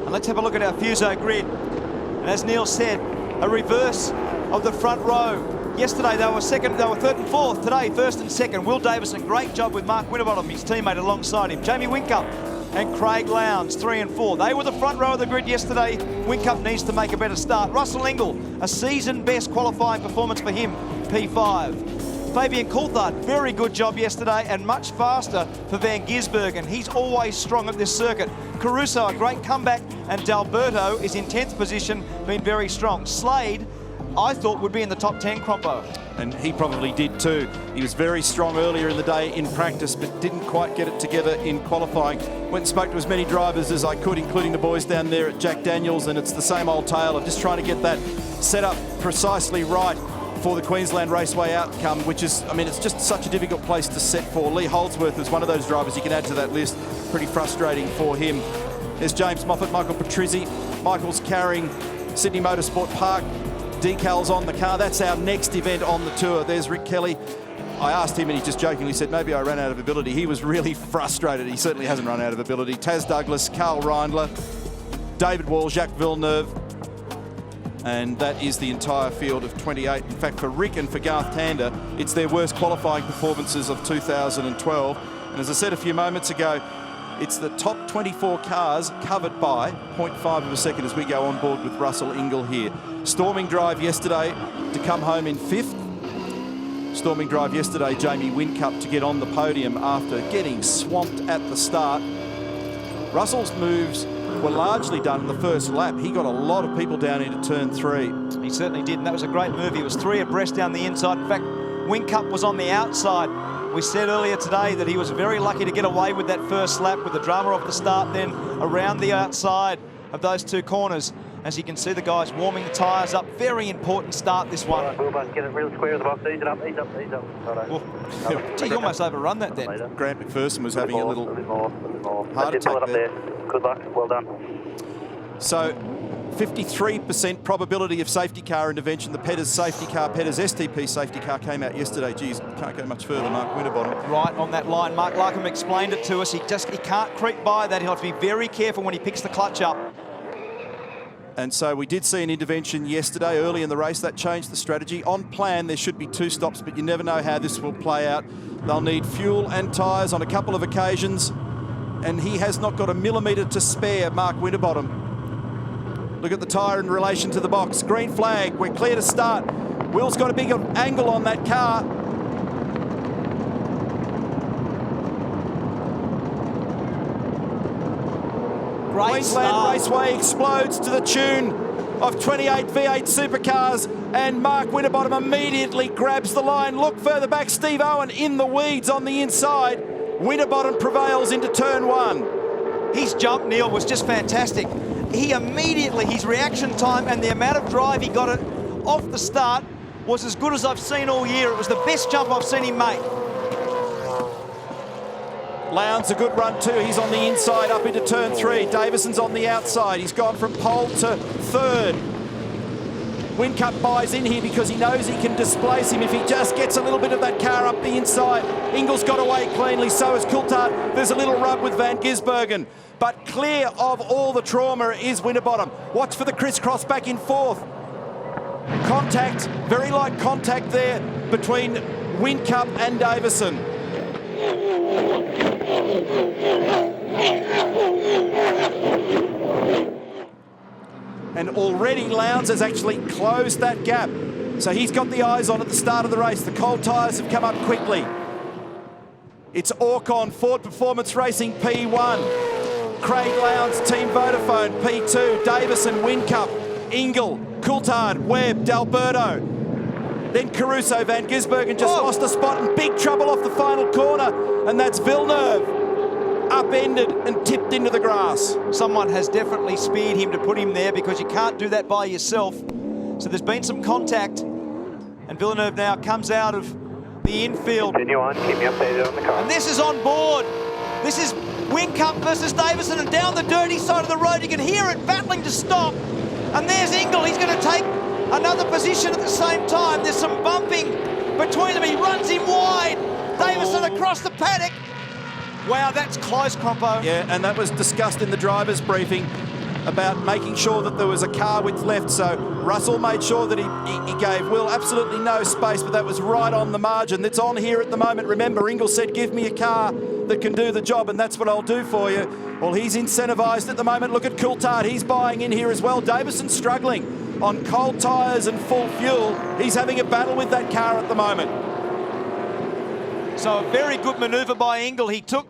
And let's have a look at our Fuso grid. And as Neil said, a reverse of the front row. Yesterday they were third and fourth. Today, first and second. Will Davison, great job with Mark Winterbottom, his teammate alongside him. Jamie Whincup and Craig Lowndes, 3 and 4. They were the front row of the grid yesterday. Whincup needs to make a better start. Russell Ingall, a season best qualifying performance for him, P5. Fabian Coulthard, very good job yesterday and much faster for Van Gisbergen. He's always strong at this circuit. Caruso, a great comeback, and D'Alberto is in 10th position, been very strong. Slade, I thought would be in the top 10, Crompo. And he probably did too. He was very strong earlier in the day in practice, but didn't quite get it together in qualifying. Went and spoke to as many drivers as I could, including the boys down there at Jack Daniels, and it's the same old tale of just trying to get that set up precisely right for the Queensland Raceway outcome, which is, I mean, it's just such a difficult place to set for. Lee Holdsworth is one of those drivers you can add to that list. Pretty frustrating for him. There's James Moffat, Michael Patrizzi. Michael's carrying Sydney Motorsport Park decals on the car. That's our next event on the tour. There's Rick Kelly. I asked him and he just jokingly said, maybe I ran out of ability. He was really frustrated. He certainly hasn't run out of ability. Taz Douglas, Carl Reindler, David Wall, Jacques Villeneuve. And that is the entire field of 28. In fact, for Rick and for Garth Tander, it's their worst qualifying performances of 2012. And as I said a few moments ago, it's the top 24 cars covered by 0.5 of a second as we go on board with Russell Ingall here. Storming drive yesterday to come home in 5th. Storming drive yesterday, Jamie Whincup to get on the podium after getting swamped at the start. Russell's moves were largely done in the first lap. He got a lot of people down into turn 3. He certainly did, and that was a great move. He was 3 abreast down the inside. In fact, Whincup was on the outside. We said earlier today that he was very lucky to get away with that first lap with the drama off the start, then around the outside of those two corners. As you can see, the guys warming the tyres up. Very important start, this one. All right, get it real square of the box. Ease it up, ease up, ease up. Gee, you almost overrun that then. Grant McPherson was having a little more. heart attack there. Good luck, well done. So 53% probability of safety car intervention. The Petters safety car, Petters STP safety car came out yesterday. Geez, can't go much further, Mark Winterbottom. Right on that line. Mark Larkham explained it to us. He can't creep by that. He'll have to be very careful when he picks the clutch up. And so we did see an intervention yesterday early in the race. That changed the strategy. On plan, there should be 2 stops, but you never know how this will play out. They'll need fuel and tyres on a couple of occasions, and he has not got a millimetre to spare, Mark Winterbottom. Look at the tyre in relation to the box. Green flag, we're clear to start. Will's got a big angle on that car. Queensland Raceway explodes to the tune of 28 V8 supercars, and Mark Winterbottom immediately grabs the line. Look further back, Steve Owen in the weeds on the inside. Winterbottom prevails into turn 1. His jump, Neil, was just fantastic. He immediately, his reaction time and the amount of drive he got it off the start was as good as I've seen all year. It was the best jump I've seen him make. Lowndes a good run too. He's on the inside up into turn 3. Davison's on the outside. He's gone from pole to 3rd. Whincup buys in here because he knows he can displace him if he just gets a little bit of that car up the inside. Ingall's got away cleanly, so has Coulthard. There's a little rub with Van Gisbergen. But clear of all the trauma is Winterbottom. Watch for the crisscross back in 4th. Contact, very light contact there between Whincup and Davison. And already Lowndes has actually closed that gap. So he's got the eyes on at the start of the race. The cold tyres have come up quickly. It's Orcon, Ford Performance Racing P1. Craig Lowndes, Team Vodafone P2. Davison, Whincup, Ingall, Coulthard, Webb, D'Alberto. Then Caruso, Van Gisbergen just lost a spot in big trouble off the final corner. And that's Villeneuve, upended and tipped into the grass. Someone has definitely speared him to put him there because you can't do that by yourself. So there's been some contact. And Villeneuve now comes out of the infield. Continue on, keep me updated on the car. And this is on board. This is Whincup versus Davison, and down the dirty side of the road, you can hear it battling to stop. And there's Ingall, he's going to take another position at the same time. There's some bumping between them, he runs him wide. Davison across the paddock. Wow, that's close, Crompo. Yeah, and that was discussed in the driver's briefing. about making sure that there was a car width left. So Russell made sure that he gave Will absolutely no space, but that was right on the margin. That's on here at the moment. Remember, Ingall said, give me a car that can do the job, and that's what I'll do for you. Well, he's incentivised at the moment. Look at Coulthard. He's buying in here as well. Davison's struggling on cold tyres and full fuel. He's having a battle with that car at the moment. So a very good manoeuvre by Ingall. He took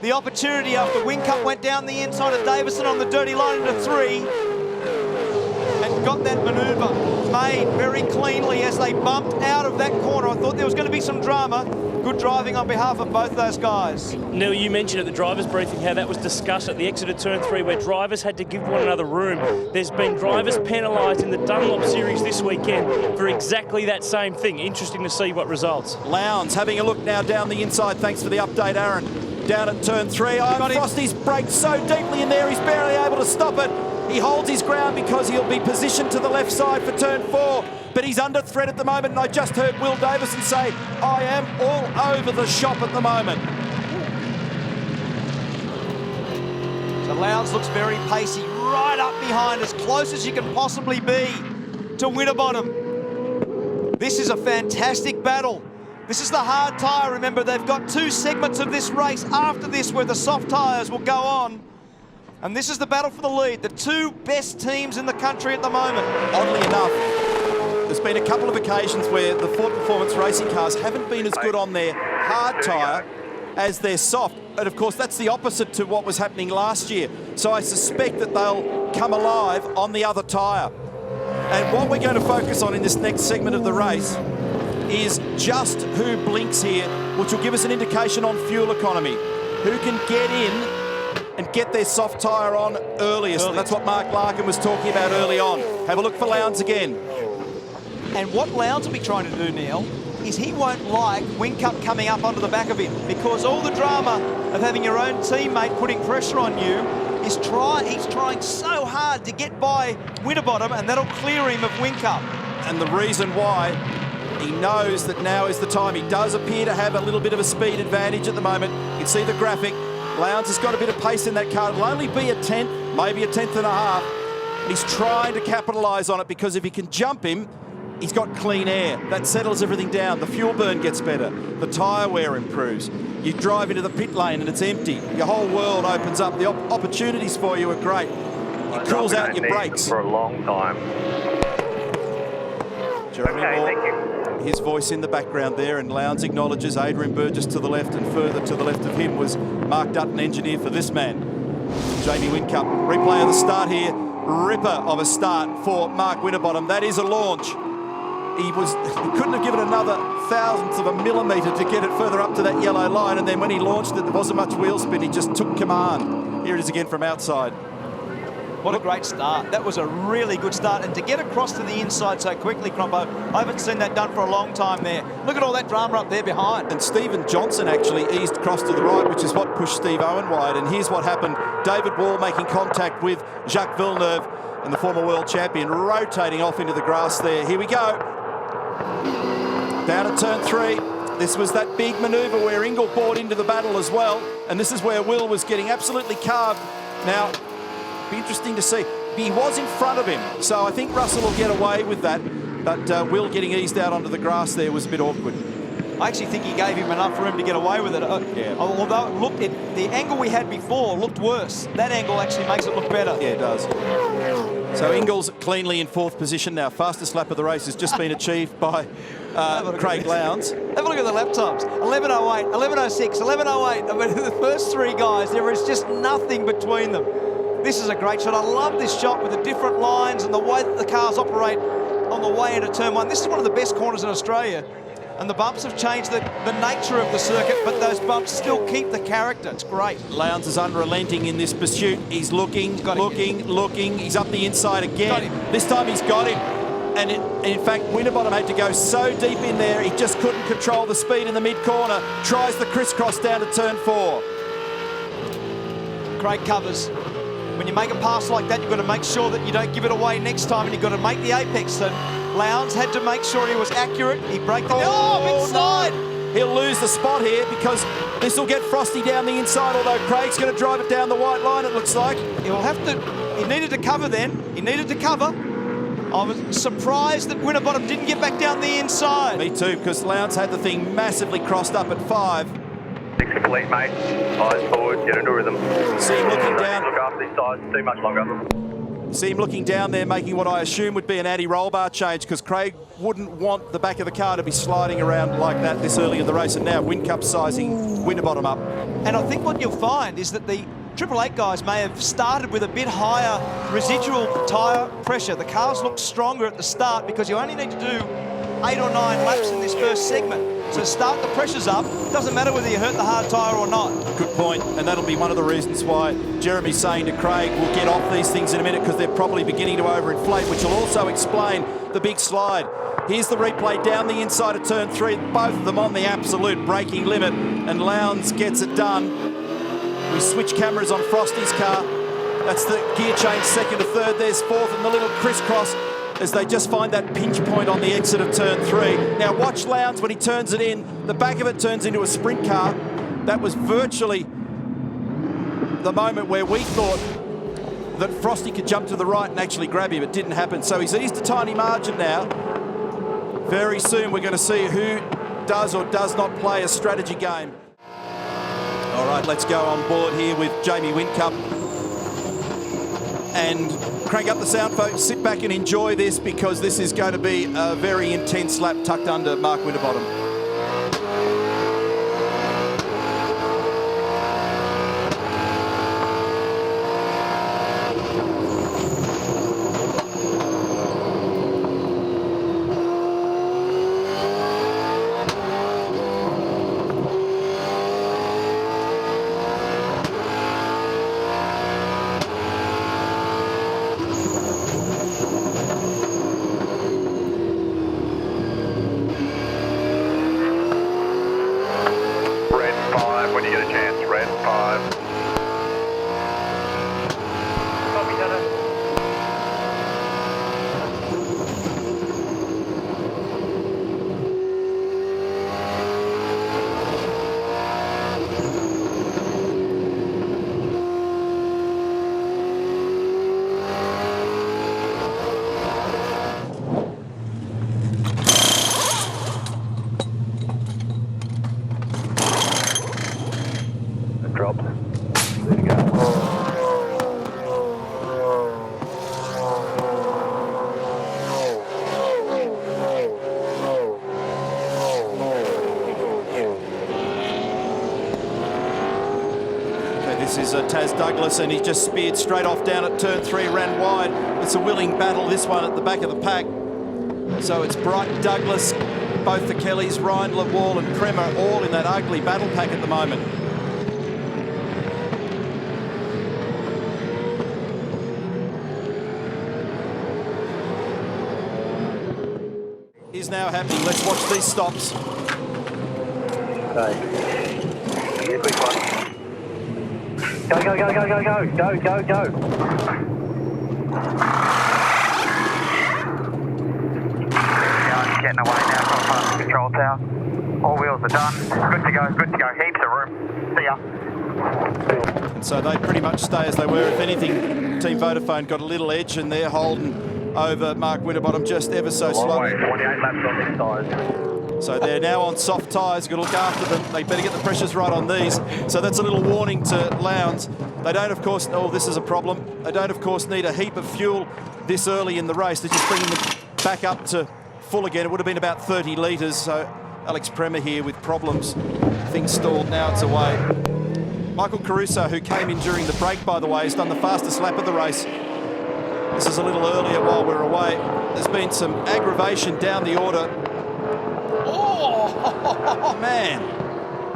the opportunity after Whincup went down the inside of Davison on the dirty line into 3 and got that manoeuvre made very cleanly as they bumped out of that corner. I thought there was going to be some drama. Good driving on behalf of both those guys. Neil, you mentioned at the drivers' briefing how that was discussed at the exit of turn 3 where drivers had to give one another room. There's been drivers penalised in the Dunlop Series this weekend for exactly that same thing. Interesting to see what results. Lowndes having a look now down the inside. Thanks for the update, Aaron. Down at turn 3. Iron Frosty's braked so deeply in there, he's barely able to stop it. He holds his ground because he'll be positioned to the left side for turn 4. But he's under threat at the moment, and I just heard Will Davison say, I am all over the shop at the moment. So Lowndes looks very pacey, right up behind, as close as you can possibly be to Winterbottom. This is a fantastic battle. This is the hard tyre. Remember, they've got 2 segments of this race after this where the soft tyres will go on. And this is the battle for the lead. The 2 best teams in the country at the moment. Oddly enough, there's been a couple of occasions where the Ford Performance racing cars haven't been as good on their hard tyre as their soft. And of course, that's the opposite to what was happening last year. So I suspect that they'll come alive on the other tyre. And what we're going to focus on in this next segment of the race is just who blinks here, which will give us an indication on fuel economy. Who can get in and get their soft tyre on earliest. And that's what Mark Larkin was talking about early on. Have a look for Lowndes again. And what Lowndes will be trying to do, Neil, is he won't like Whincup coming up onto the back of him, because all the drama of having your own teammate putting pressure on you is he's trying so hard to get by Winterbottom, and that'll clear him of Whincup. And the reason why, he knows that now is the time. He does appear to have a little bit of a speed advantage at the moment. You can see the graphic. Lowndes has got a bit of pace in that car. It'll only be a tenth, maybe a tenth and a half. And he's trying to capitalise on it, because if he can jump him, he's got clean air. That settles everything down. The fuel burn gets better. The tyre wear improves. You drive into the pit lane and it's empty. Your whole world opens up. The opportunities for you are great. It cools out your brakes. For a long time. Jeremy Okay, Moore, thank you. his voice in the background there, and Lowndes acknowledges Adrian Burgess to the left, and further to the left of him was Mark Dutton, engineer for this man, Jamie Whincup. Replay of the start here. Ripper of a start for Mark Winterbottom. That is a launch. He couldn't have given another thousandth of a millimetre to get it further up to that yellow line, and then when he launched it, there wasn't much wheel spin. He just took command. Here it is again from outside. What a great start. That was a really good start. And to get across to the inside so quickly, Crompo, I haven't seen that done for a long time there. Look at all that drama up there behind. And Stephen Johnson actually eased across to the right, which is what pushed Steve Owen wide. And here's what happened. David Wall making contact with Jacques Villeneuve, and the former world champion rotating off into the grass there. Here we go. Down at turn 3. This was that big manoeuvre where Ingall bought into the battle as well. And this is where Will was getting absolutely carved. Now, be interesting to see. He was in front of him, so I think Russell will get away with that. But Will getting eased out onto the grass there was a bit awkward. I actually think he gave him enough room to get away with it. Yeah. Although the angle we had before looked worse. That angle actually makes it look better. Yeah, it does. So Ingall's cleanly in 4th position now. Fastest lap of the race has just been achieved by Craig Lowndes. Have a look at the lap times. 11:08, 11:06, 11:08. I mean, the first 3 guys, there is just nothing between them. This is a great shot. I love this shot with the different lines and the way that the cars operate on the way into turn 1. This is one of the best corners in Australia. And the bumps have changed the nature of the circuit, but those bumps still keep the character. It's great. Lowndes is unrelenting in this pursuit. He's looking. He's up the inside again. This time he's got him. And in fact, Winterbottom had to go so deep in there, he just couldn't control the speed in the mid-corner. Tries the crisscross down to turn 4. Great covers. When you make a pass like that, you've got to make sure that you don't give it away next time, and you've got to make the apex. And Lowndes had to make sure he was accurate. He braked the... Oh, inside! No. He'll lose the spot here, because this will get Frosty down the inside, although Craig's going to drive it down the white line, it looks like. He'll have to he needed to cover then. He needed to cover. I was surprised that Winterbottom didn't get back down the inside. Me too, because Lowndes had the thing massively crossed up at 5. 6 complete, mate. Eyes forward, get into rhythm. See him looking down. Look after these sides too much longer. See him looking down there, making what I assume would be an anti-roll bar change, because Craig wouldn't want the back of the car to be sliding around like that this early in the race. And now Whincup sizing Winterbottom up. And I think what you'll find is that the 888 guys may have started with a bit higher residual tyre pressure. The cars look stronger at the start because you only need to do 8 or 9 laps in this first segment. So start the pressures up. Doesn't matter whether you hurt the hard tyre or not. Good point, and that'll be one of the reasons why Jeremy's saying to Craig, we'll get off these things in a minute because they're probably beginning to overinflate, which will also explain the big slide. Here's the replay down the inside of turn 3, both of them on the absolute braking limit, and Lowndes gets it done. We switch cameras on Frosty's car. That's the gear change, 2nd to 3rd. There's 4th, and the little crisscross as they just find that pinch point on the exit of turn 3. Now watch Lowndes when he turns it in. The back of it turns into a sprint car. That was virtually the moment where we thought that Frosty could jump to the right and actually grab him. It didn't happen. So he's eased a tiny margin now. Very soon we're going to see who does or does not play a strategy game. All right, let's go on board here with Jamie Whincup. And crank up the sound, folks. Sit back and enjoy this because this is going to be a very intense lap tucked under Mark Winterbottom. This is Taz Douglas, and he just speared straight off down at turn 3, ran wide. It's a willing battle, this one at the back of the pack. So it's Bright Douglas, both the Kellys, Ryan, Lawall and Kremer, all in that ugly battle pack at the moment. Is now happening. Let's watch these stops. Okay. Here's a quick one. Go, go, go, go, go, go, go, go, go. Getting away now from past the control tower. All wheels are done. Good to go, good to go. Heaps of room. See ya. And so they pretty much stay as they were. If anything, Team Vodafone got a little edge and they're holding over Mark Winterbottom just ever so slowly. 28 laps on this side. So they're now on soft tyres. Got to look after them. They better get the pressures right on these. So that's a little warning to Lowndes. They don't, of course, oh, this is a problem. They don't, of course, need a heap of fuel this early in the race. They're just bringing them back up to full again. It would have been about 30 litres. So Alex Premer here with problems. Things stalled. Now it's away. Michael Caruso, who came in during the break, by the way, has done the fastest lap of the race. This is a little earlier while we're away. There's been some aggravation down the order. Oh, man.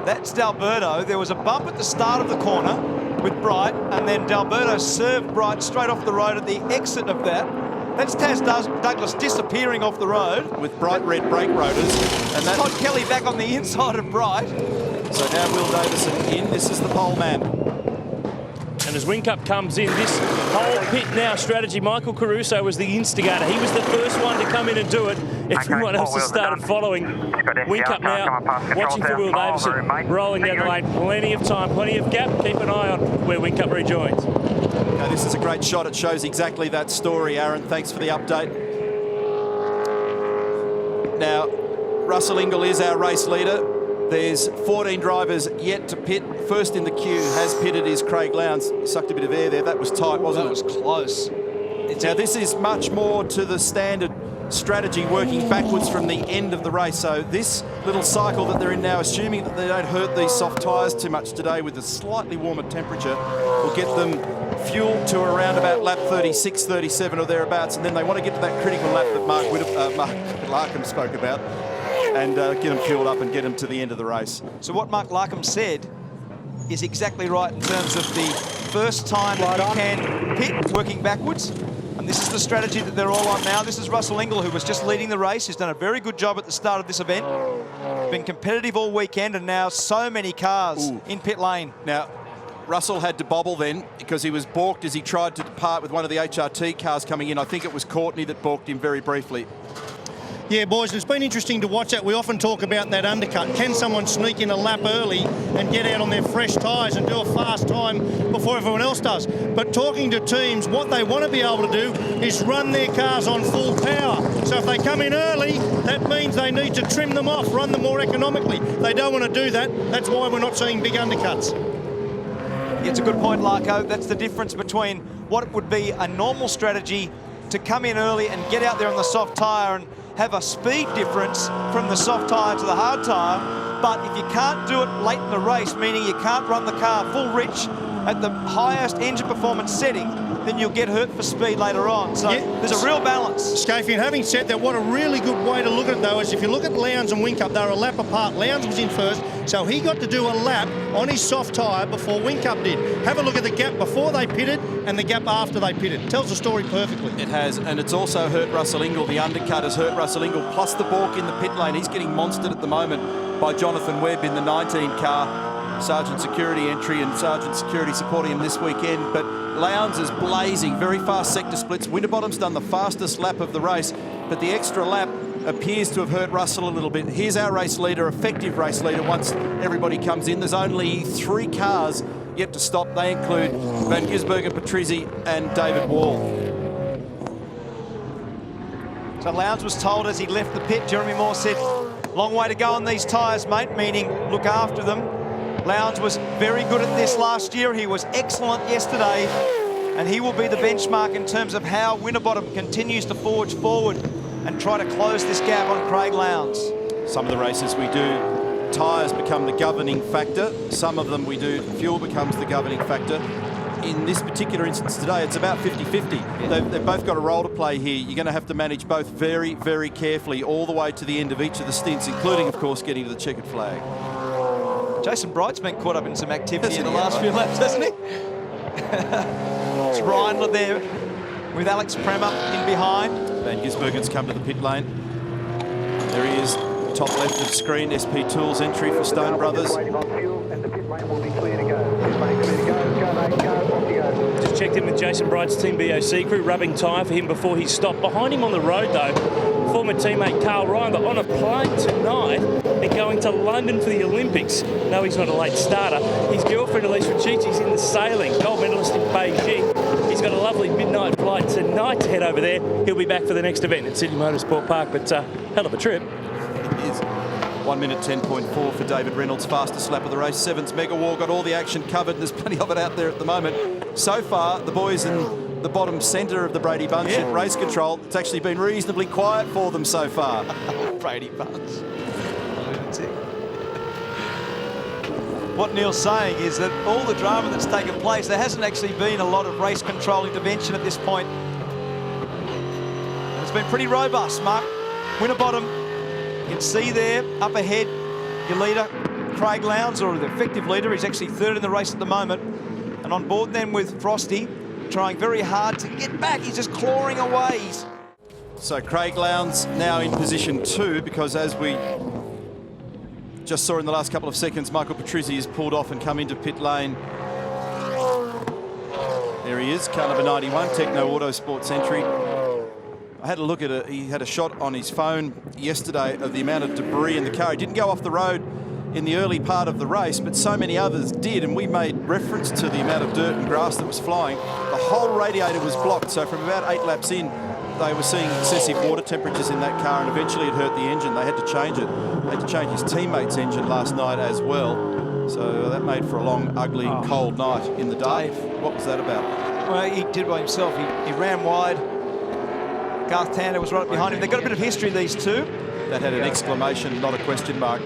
That's D'Alberto. There was a bump at the start of the corner with Bright, and then D'Alberto served Bright straight off the road at the exit of that. That's Taz Douglas disappearing off the road. With bright red brake rotors. And that's Todd Kelly back on the inside of Bright. So now Will Davison in. This is the pole man. And as Whincup comes in, this whole pit now strategy, Michael Caruso was the instigator. He was the first one to come in and do it. Everyone else has started following. Whincup now watching for Will Davison, rolling down the lane. Plenty of time, plenty of gap. Keep an eye on where Whincup rejoins. Okay, this is a great shot. It shows exactly that story, Aaron. Thanks for the update. Now, Russell Ingall is our race leader. There's 14 drivers yet to pit. First in the queue has pitted is Craig Lowndes. Sucked a bit of air there. That was tight, wasn't it? That was close. Now, this is much more to the standard strategy, working backwards from the end of the race. So this little cycle that they're in now, assuming that they don't hurt these soft tyres too much today with a slightly warmer temperature, will get them fuel to around about lap 36, 37 or thereabouts, and then they want to get to that critical lap that Mark Larkham spoke about, and get them fueled up and get them to the end of the race. So what Mark Larkham said is exactly right in terms of the first time that you can pit working backwards. And this is the strategy that they're all on now. This is Russell Ingall, who was just leading the race. He's done a very good job at the start of this event. Been competitive all weekend, and now so many cars in pit lane. Now, Russell had to bobble then because he was balked as he tried to depart with one of the HRT cars coming in. I think it was Courtney that balked him very briefly. Yeah, boys, it's been interesting to watch that. We often talk about that undercut. Can someone sneak in a lap early and get out on their fresh tyres and do a fast time before everyone else does? But talking to teams, what they want to be able to do is run their cars on full power. So if they come in early, that means they need to trim them off, run them more economically. They don't want to do that. That's why we're not seeing big undercuts. Yeah, it's a good point, Larko. That's the difference between what would be a normal strategy to come in early and get out there on the soft tyre and have a speed difference from the soft tyre to the hard tyre. But if you can't do it late in the race, meaning you can't run the car full rich at the highest engine performance setting, then you'll get hurt for speed later on. So there's a real balance. Scafie, and having said that, what a really good way to look at it, though, is if you look at Lowndes and Whincup, they're a lap apart. Lowndes was in first, so he got to do a lap on his soft tyre before Whincup did. Have a look at the gap before they pitted and the gap after they pitted. Tells the story perfectly. It has, and it's also hurt Russell Ingall. The undercut has hurt Russell Ingall, plus the balk in the pit lane. He's getting monstered at the moment by Jonathan Webb in the 19 car. Sergeant Security entry and Sergeant Security supporting him this weekend. But Lowndes is blazing, very fast sector splits. Winterbottom's done the fastest lap of the race, but the extra lap appears to have hurt Russell a little bit. Here's our race leader, effective race leader, once everybody comes in. There's only 3 cars yet to stop. They include Van Gisbergen, Patrizzi and David Wall. So Lowndes was told as he left the pit, Jeremy Moore said, long way to go on these tyres, mate, meaning look after them. Lowndes was very good at this last year. He was excellent yesterday, and he will be the benchmark in terms of how Winterbottom continues to forge forward and try to close this gap on Craig Lowndes. Some of the races we do, tyres become the governing factor. Some of them we do, fuel becomes the governing factor. In this particular instance today, it's about 50-50. Yeah. They've both got a role to play here. You're going to have to manage both very, very carefully all the way to the end of each of the stints, including, of course, getting to the checkered flag. Jason Bright's been caught up in some activity in the last few laps, hasn't he? It's Ryan there with Alex Prema in behind. Van Gisbergen's come to the pit lane. There he is, top left of screen, SP Tools entry for Stone Brothers. Just checked in with Jason Bright's Team BOC crew, rubbing tyre for him before he stopped. Behind him on the road, though, former teammate Carl Ryan, but on a plane tonight and going to London for the Olympics. No, he's not a late starter. His girlfriend, Elise Ricci's in the sailing, gold medalist in Beijing. He's got a lovely midnight flight tonight to head over there. He'll be back for the next event at Sydney Motorsport Park, but hell of a trip. It is 1 minute 10.4 for David Reynolds, fastest lap of the race. Sevens Mega War got all the action covered. There's plenty of it out there at the moment. So far, the boys in the bottom centre of the Brady Bunch at race control, it's actually been reasonably quiet for them so far. Brady Bunch. What Neil's saying is that all the drama that's taken place, there hasn't actually been a lot of race control intervention at this point. And it's been pretty robust, Mark. Winterbottom, you can see there, up ahead, your leader, Craig Lowndes, or the effective leader. He's actually third in the race at the moment. And on board then with Frosty, trying very hard to get back. He's just clawing away. So Craig Lowndes now in position 2, because as we just saw in the last couple of seconds, Michael Patrizzi has pulled off and come into pit lane. There he is, car number 91, Techno Autosports entry. I had a look at it. He had a shot on his phone yesterday of the amount of debris in the car. He didn't go off the road in the early part of the race, but so many others did, and we made reference to the amount of dirt and grass that was flying. The whole radiator was blocked, so from about 8 laps in, they were seeing excessive water temperatures in that car, and eventually it hurt the engine. They had to change it. They had to change his teammate's engine last night as well. So that made for a long, ugly, cold night in the day. What was that about? Well, he did by himself. He ran wide. Garth Tander was right behind him. They've got a bit of history, these two. That had an exclamation, not a question mark.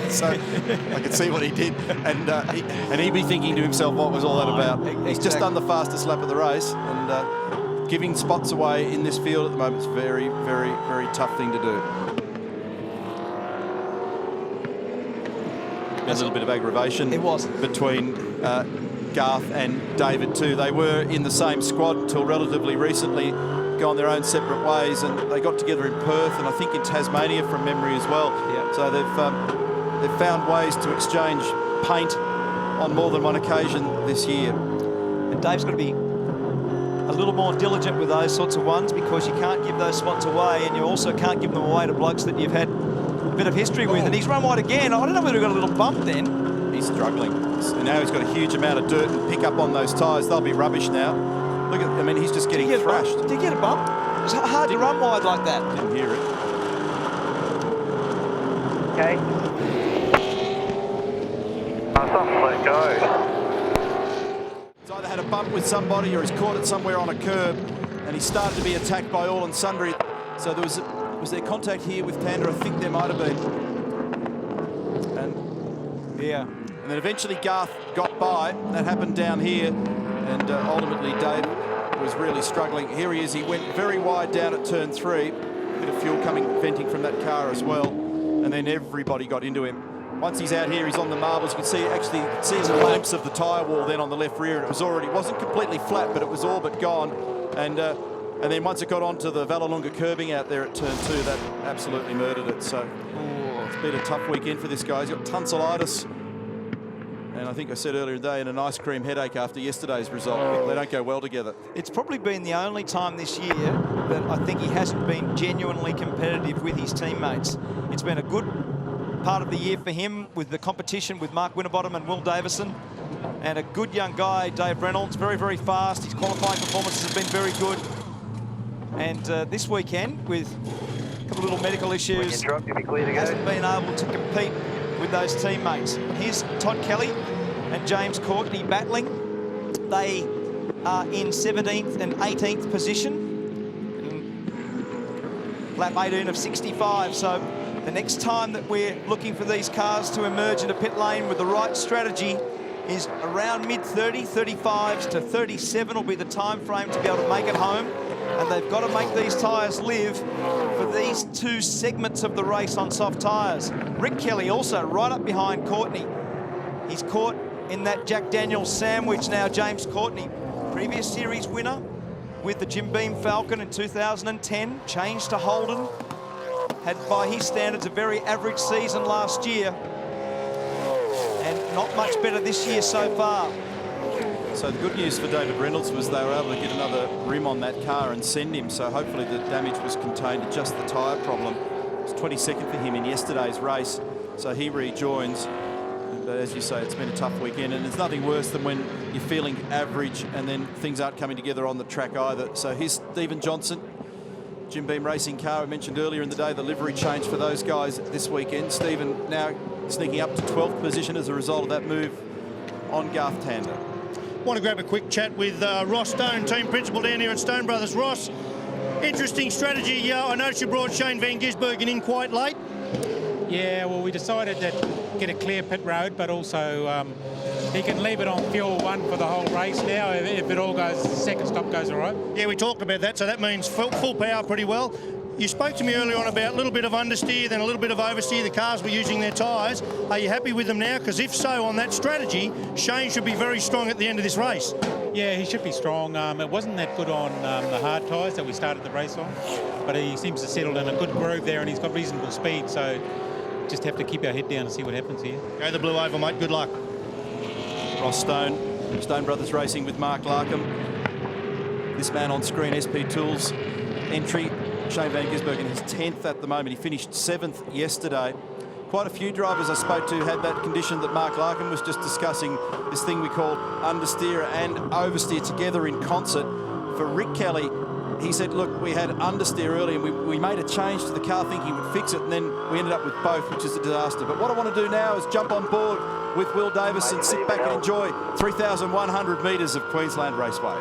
So I could see what he did. And he'd be thinking to himself, what was all that about? Exactly. He's just done the fastest lap of the race. And giving spots away in this field at the moment is very, very, very tough thing to do. A little bit of aggravation between Garth and David too. They were in the same squad until relatively recently, gone their own separate ways, and they got together in Perth and I think in Tasmania from memory as well. Yeah. So they've found ways to exchange paint on more than one occasion this year. And Dave's got to be a little more diligent with those sorts of ones, because you can't give those spots away, and you also can't give them away to blokes that you've had a bit of history with. And he's run wide again. I don't know whether he got a little bump then. He's struggling. And now he's got a huge amount of dirt and pick up on those tyres. They'll be rubbish now. Look at, I mean, he's just getting thrashed. Did he get a bump? It's hard to run wide like that. Didn't hear it. Okay. Let go. He's either had a bump with somebody or he's caught it somewhere on a curb, and he started to be attacked by all and sundry. So there was there contact here with Tander? I think there might have been. And yeah. And then eventually Garth got by. That happened down here. And ultimately Dave was really struggling. Here he is. He went very wide down at turn 3. A bit of fuel venting from that car as well. And then everybody got into him. Once he's out here, he's on the marbles. You can see a glimpse of the tyre wall then on the left rear. And it wasn't completely flat, but it was all but gone. And then once it got onto the Vallelunga curbing out there at turn 2, that absolutely murdered it. So it's been a tough weekend for this guy. He's got tonsillitis. And I think I said earlier today, and an ice cream headache after yesterday's result. They don't go well together. It's probably been the only time this year that I think he hasn't been genuinely competitive with his teammates. It's been a good part of the year for him with the competition with Mark Winterbottom and Will Davison. And a good young guy, Dave Reynolds, very, very fast. His qualifying performances have been very good. And this weekend, with a couple of little medical issues, hasn't been able to compete with those teammates. Here's Todd Kelly and James Courtney battling. They are in 17th and 18th position. Lap 18 of 65. So the next time that we're looking for these cars to emerge into pit lane with the right strategy is around mid-30, 35s to 37 will be the time frame to be able to make it home. And they've got to make these tyres live for these two segments of the race on soft tyres. Rick Kelly also right up behind Courtney. He's caught in that Jack Daniels sandwich now. James Courtney, previous series winner with the Jim Beam Falcon in 2010, changed to Holden. Had, by his standards, a very average season last year. And not much better this year so far. So the good news for David Reynolds was they were able to get another rim on that car and send him. So hopefully the damage was contained to just the tyre problem. It was 22nd for him in yesterday's race. So he rejoins. But as you say, it's been a tough weekend. And there's nothing worse than when you're feeling average and then things aren't coming together on the track either. So here's Stephen Johnson, Jim Beam Racing car. I mentioned earlier in the day the livery change for those guys this weekend. Stephen now sneaking up to 12th position as a result of that move on Garth Tander. Want to grab a quick chat with Ross Stone, team principal down here at Stone Brothers. Ross, interesting strategy. I noticed you brought Shane Van Gisbergen in quite late. Yeah, well, we decided to get a clear pit road, but also he can leave it on fuel 1 for the whole race now. If it all goes, the second stop goes all right. Yeah, we talked about that, so that means full power pretty well. You spoke to me earlier on about a little bit of understeer, then a little bit of oversteer. The cars were using their tyres. Are you happy with them now? Because if so, on that strategy, Shane should be very strong at the end of this race. Yeah, he should be strong. It wasn't that good on the hard tyres that we started the race on, but he seems to settle in a good groove there, and he's got reasonable speed, so just have to keep our head down and see what happens here. Go the blue oval, mate. Good luck. Ross Stone, Stone Brothers Racing with Mark Larkham. This man on screen, SP Tools entry. Shane Van Gisbergen is 10th at the moment. He finished 7th yesterday. Quite a few drivers I spoke to had that condition that Mark Larkin was just discussing, this thing we call understeer and oversteer together in concert. For Rick Kelly, he said, look, we had understeer early and we made a change to the car thinking we'd fix it, and then we ended up with both, which is a disaster. But what I want to do now is jump on board with Will Davis and sit back and enjoy 3,100 metres of Queensland Raceway.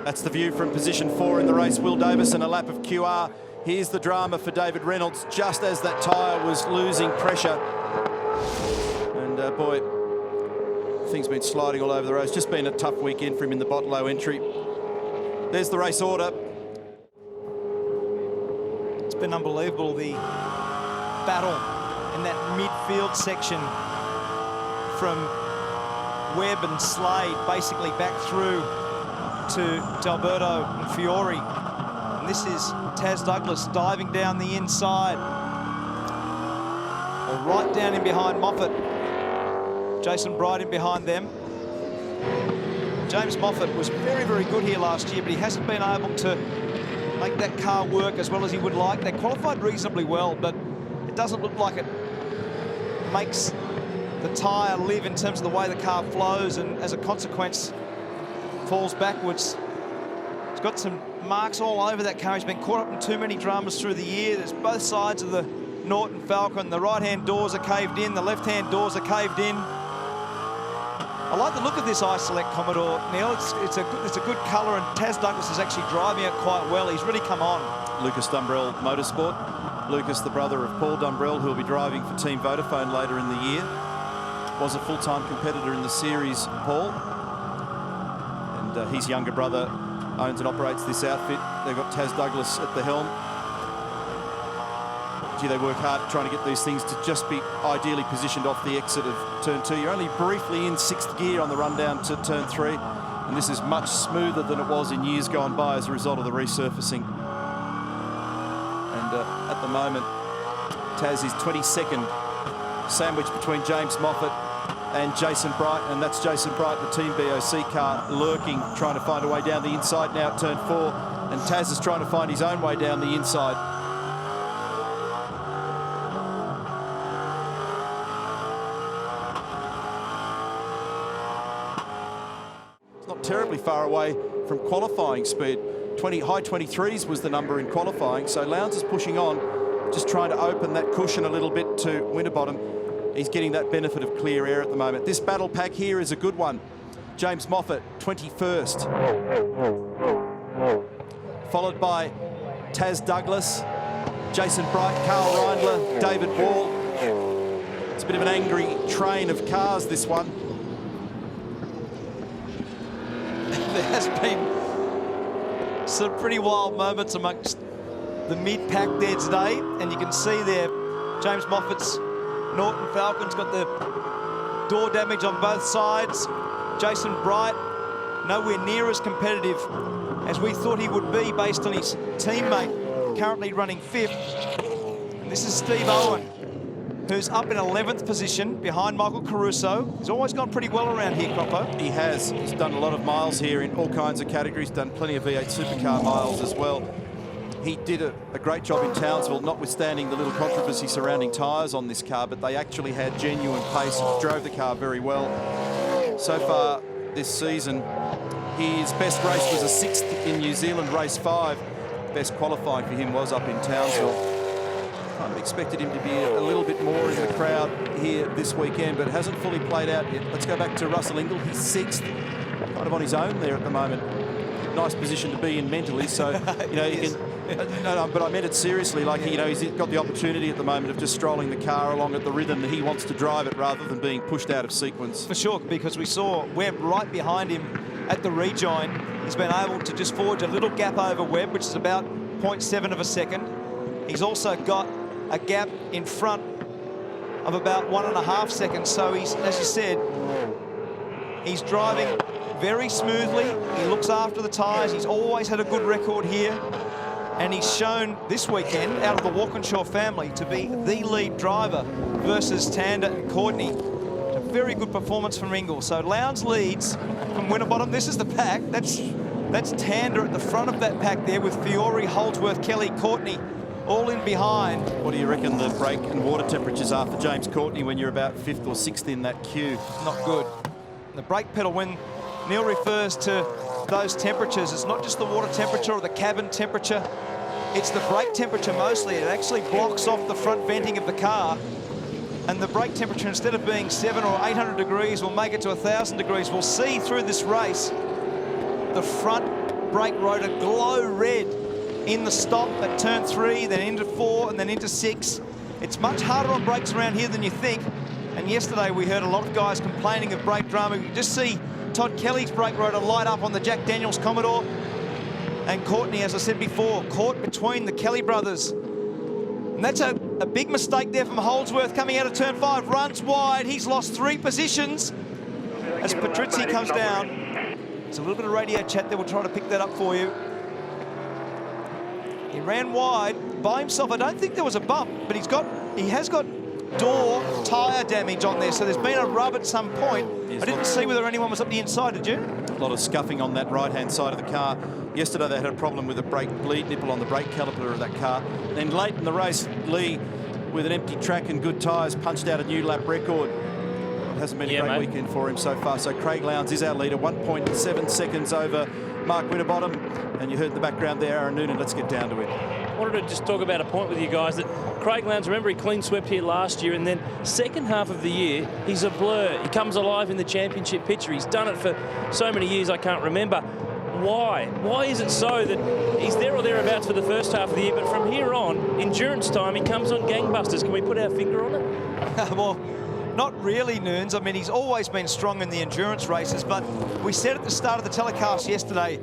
That's the view from position 4 in the race. Will Davis and a lap of QR. Here's the drama for David Reynolds, just as that tyre was losing pressure. And boy, things been sliding all over the road. It's just been a tough weekend for him in the Botlow entry. There's the race order. It's been unbelievable, the battle in that midfield section from Webb and Slade, basically back through to D'Alberto and Fiore. And this is Taz Douglas diving down the inside, or right down in behind Moffat. Jason Bright in behind them. James Moffat was very, very good here last year, but he hasn't been able to make that car work as well as he would like. They qualified reasonably well, but it doesn't look like it makes the tyre live in terms of the way the car flows, and as a consequence falls backwards. He's got some marks all over that car. He's been caught up in too many dramas through the year. There's both sides of the Norton Falcon. The right-hand doors are caved in, the left-hand doors are caved in. I like the look of this I-Select Commodore, Neil. It's a good colour, and Taz Douglas is actually driving it quite well. He's really come on. Lucas Dumbrell Motorsport. Lucas, the brother of Paul Dumbrell, who'll be driving for Team Vodafone later in the year. Was a full-time competitor in the series, Paul. And his younger brother owns and operates this outfit. They've got Taz Douglas at the helm. Gee, they work hard trying to get these things to just be ideally positioned off the exit of turn 2. You're only briefly in 6th gear on the run down to turn 3. And this is much smoother than it was in years gone by as a result of the resurfacing. And at the moment, Taz is 22nd, sandwiched between James Moffat and Jason Bright, and that's Jason Bright, the Team BOC car, lurking, trying to find a way down the inside now at turn 4, and Taz is trying to find his own way down the inside. It's not terribly far away from qualifying speed. High 23s was the number in qualifying, so Lowndes is pushing on, just trying to open that cushion a little bit to Winterbottom. He's getting that benefit of clear air at the moment. This battle pack here is a good one. James Moffat, 21st. Followed by Taz Douglas, Jason Bright, Carl Reindler, David Wall. It's a bit of an angry train of cars, this one. There has been some pretty wild moments amongst the mid-pack there today, and you can see there James Moffat's Norton Falcon's got the door damage on both sides. Jason Bright nowhere near as competitive as we thought he would be based on his teammate, currently running 5th. And this is Steve Owen, who's up in 11th position behind Michael Caruso. He's always gone pretty well around here, Croppo. He has. He's done a lot of miles here in all kinds of categories, done plenty of V8 supercar miles as well. He did a great job in Townsville, notwithstanding the little controversy surrounding tyres on this car, but they actually had genuine pace, drove the car very well. So far, this season. His best race was a 6th in New Zealand, race 5. Best qualifying for him was up in Townsville. Kind of expected him to be a little bit more in the crowd here this weekend, but it hasn't fully played out yet. Let's go back to Russell Ingall. He's 6th, kind of on his own there at the moment. Nice position to be in mentally, so, you know, you can... No, but I meant it seriously. Like, you know, he's got the opportunity at the moment of just strolling the car along at the rhythm that he wants to drive it rather than being pushed out of sequence. For sure, because we saw Webb right behind him at the rejoin. He's been able to just forge a little gap over Webb, which is about 0.7 of a second. He's also got a gap in front of about 1.5 seconds. So he's, as you said, he's driving very smoothly. He looks after the tyres. He's always had a good record here. And he's shown this weekend, out of the Walkinshaw family, to be the lead driver versus Tander and Courtney. A very good performance from Ingall. So Lowndes leads from Winterbottom. This is the pack. That's Tander at the front of that pack there with Fiore, Holdsworth, Kelly, Courtney all in behind. What do you reckon the brake and water temperatures are for James Courtney when you're about 5th or 6th in that queue? Not good. The brake pedal, when Neil refers to those temperatures, it's not just the water temperature or the cabin temperature, it's the brake temperature mostly. It actually blocks off the front venting of the car, and the brake temperature, instead of being 700 or 800 degrees, will make it to 1,000 degrees. We'll see through this race the front brake rotor glow red in the stop at turn 3, then into 4, and then into 6. It's much harder on brakes around here than you think, and yesterday we heard a lot of guys complaining of brake drama. You just see Todd Kelly's brake rotor light up on the Jack Daniels Commodore. And Courtney, as I said before, caught between the Kelly brothers. And that's a big mistake there from Holdsworth coming out of turn 5. Runs wide. He's lost 3 positions as Patrizzi comes down. There's a little bit of radio chat there. We'll try to pick that up for you. He ran wide by himself. I don't think there was a bump, but he has got door tyre damage on there, so there's been a rub at some point. I didn't see whether anyone was up the inside, did you? A lot of scuffing on that right-hand side of the car. Yesterday they had a problem with a brake bleed nipple on the brake caliper of that car. Then late in the race, Lee, with an empty track and good tyres, punched out a new lap record. It hasn't been a great weekend for him so far. So Craig Lowndes is our leader, 1.7 seconds over Mark Winterbottom. And you heard in the background there, Aaron Noonan. Let's get down to it. I wanted to just talk about a point with you guys that Craig Lowndes, remember, he clean swept here last year, and then second half of the year, he's a blur. He comes alive in the championship picture. He's done it for so many years I can't remember. Why? Why is it so that he's there or thereabouts for the first half of the year, but from here on, endurance time, he comes on gangbusters? Can we put our finger on it? Well, not really, Noons. I mean, he's always been strong in the endurance races, but we said at the start of the telecast yesterday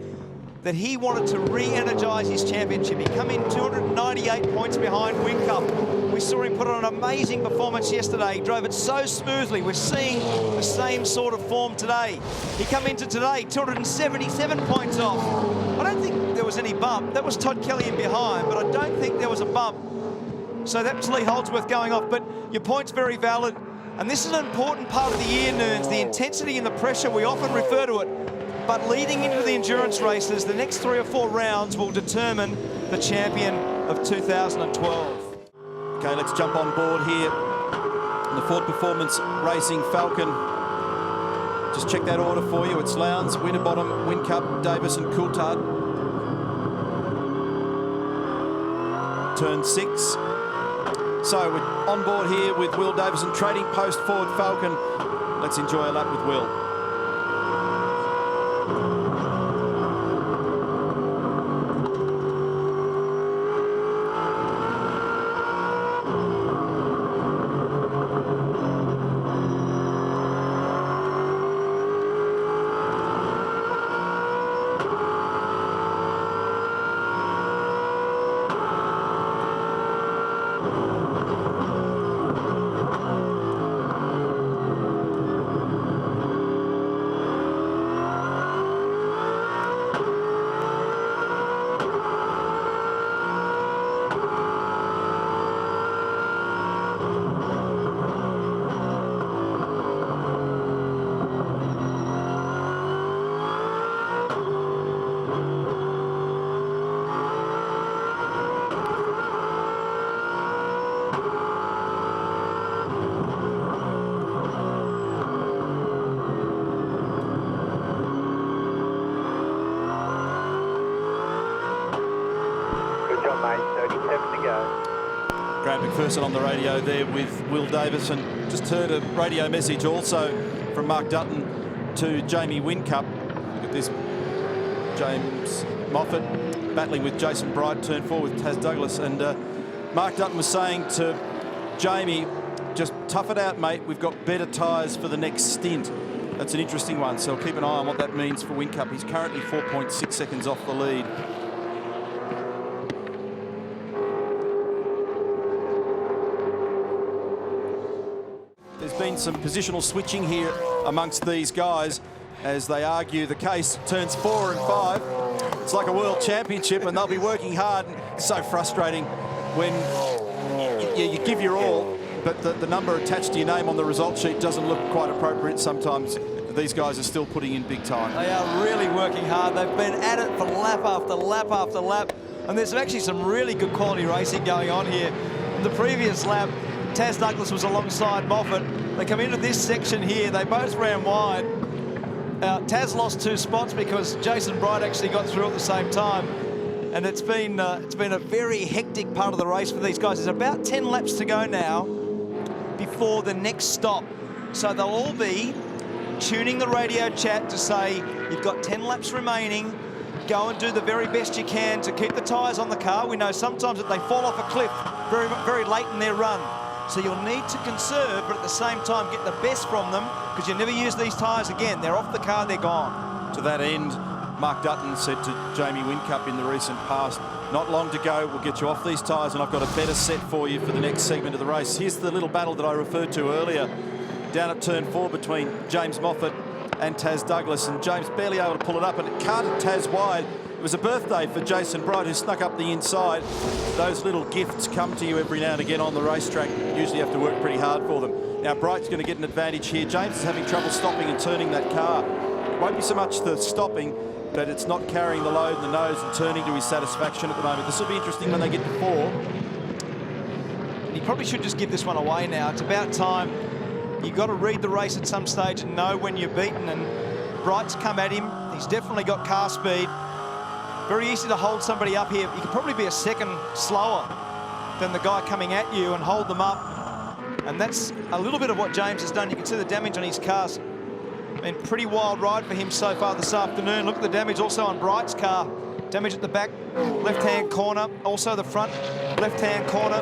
that he wanted to re-energise his championship. He come in 298 points behind Whincup. We saw him put on an amazing performance yesterday. He drove it so smoothly. We're seeing the same sort of form today. He come into today 277 points off. I don't think there was any bump. That was Todd Kelly in behind, but I don't think there was a bump. So that's Lee Holdsworth going off, but your point's very valid. And this is an important part of the year, Noons, the intensity and the pressure. We often refer to it. But leading into the endurance races, the next 3 or 4 rounds will determine the champion of 2012. Okay, let's jump on board here. The Ford Performance Racing Falcon. Just check that order for you. It's Lowndes, Winterbottom, Whincup, Davis and Coulthard. Turn 6. So we're on board here with Will Davison, Trading Post Ford Falcon. Let's enjoy a lap with Will. Graham McPherson on the radio there with Will Davis, and just heard a radio message also from Mark Dutton to Jamie Whincup. Look at this. James Moffat battling with Jason Bright, turn 4 with Taz Douglas, and Mark Dutton was saying to Jamie, just tough it out, mate. We've got better tyres for the next stint. That's an interesting one, so keep an eye on what that means for Whincup. He's currently 4.6 seconds off the lead. There's been some positional switching here amongst these guys as they argue the case. Turns 4 and 5. It's like a world championship, and they'll be working hard. It's so frustrating when you give your all, but the number attached to your name on the result sheet doesn't look quite appropriate sometimes. These guys are still putting in big time. They are really working hard. They've been at it for lap after lap after lap, and there's actually some really good quality racing going on here. In the previous lap, Taz Douglas was alongside Moffat. They come into this section here. They both ran wide. Taz lost 2 spots because Jason Bright actually got through at the same time. And it's been a very hectic part of the race for these guys. There's about 10 laps to go now before the next stop. So they'll all be tuning the radio chat to say, you've got 10 laps remaining. Go and do the very best you can to keep the tyres on the car. We know sometimes that they fall off a cliff very, very late in their run. So you'll need to conserve, but at the same time get the best from them, because you never use these tyres again. They're off the car, they're gone. To that end, Mark Dutton said to Jamie Whincup in the recent past, not long to go, we'll get you off these tyres, and I've got a better set for you for the next segment of the race. Here's the little battle that I referred to earlier, down at turn 4 between James Moffat and Taz Douglas, and James barely able to pull it up, and it carted Taz wide. It was a birthday for Jason Bright, who snuck up the inside. Those little gifts come to you every now and again on the racetrack. You usually have to work pretty hard for them. Now, Bright's going to get an advantage here. James is having trouble stopping and turning that car. It won't be so much the stopping, but it's not carrying the load in the nose and turning to his satisfaction at the moment. This will be interesting when they get to 4. And he probably should just give this one away now. It's about time. You've got to read the race at some stage and know when you're beaten, and Bright's come at him. He's definitely got car speed. Very easy to hold somebody up here. You could probably be a second slower than the guy coming at you and hold them up. And that's a little bit of what James has done. You can see the damage on his cars. Been a pretty wild ride for him so far this afternoon. Look at the damage also on Bright's car. Damage at the back, left-hand corner. Also the front, left-hand corner.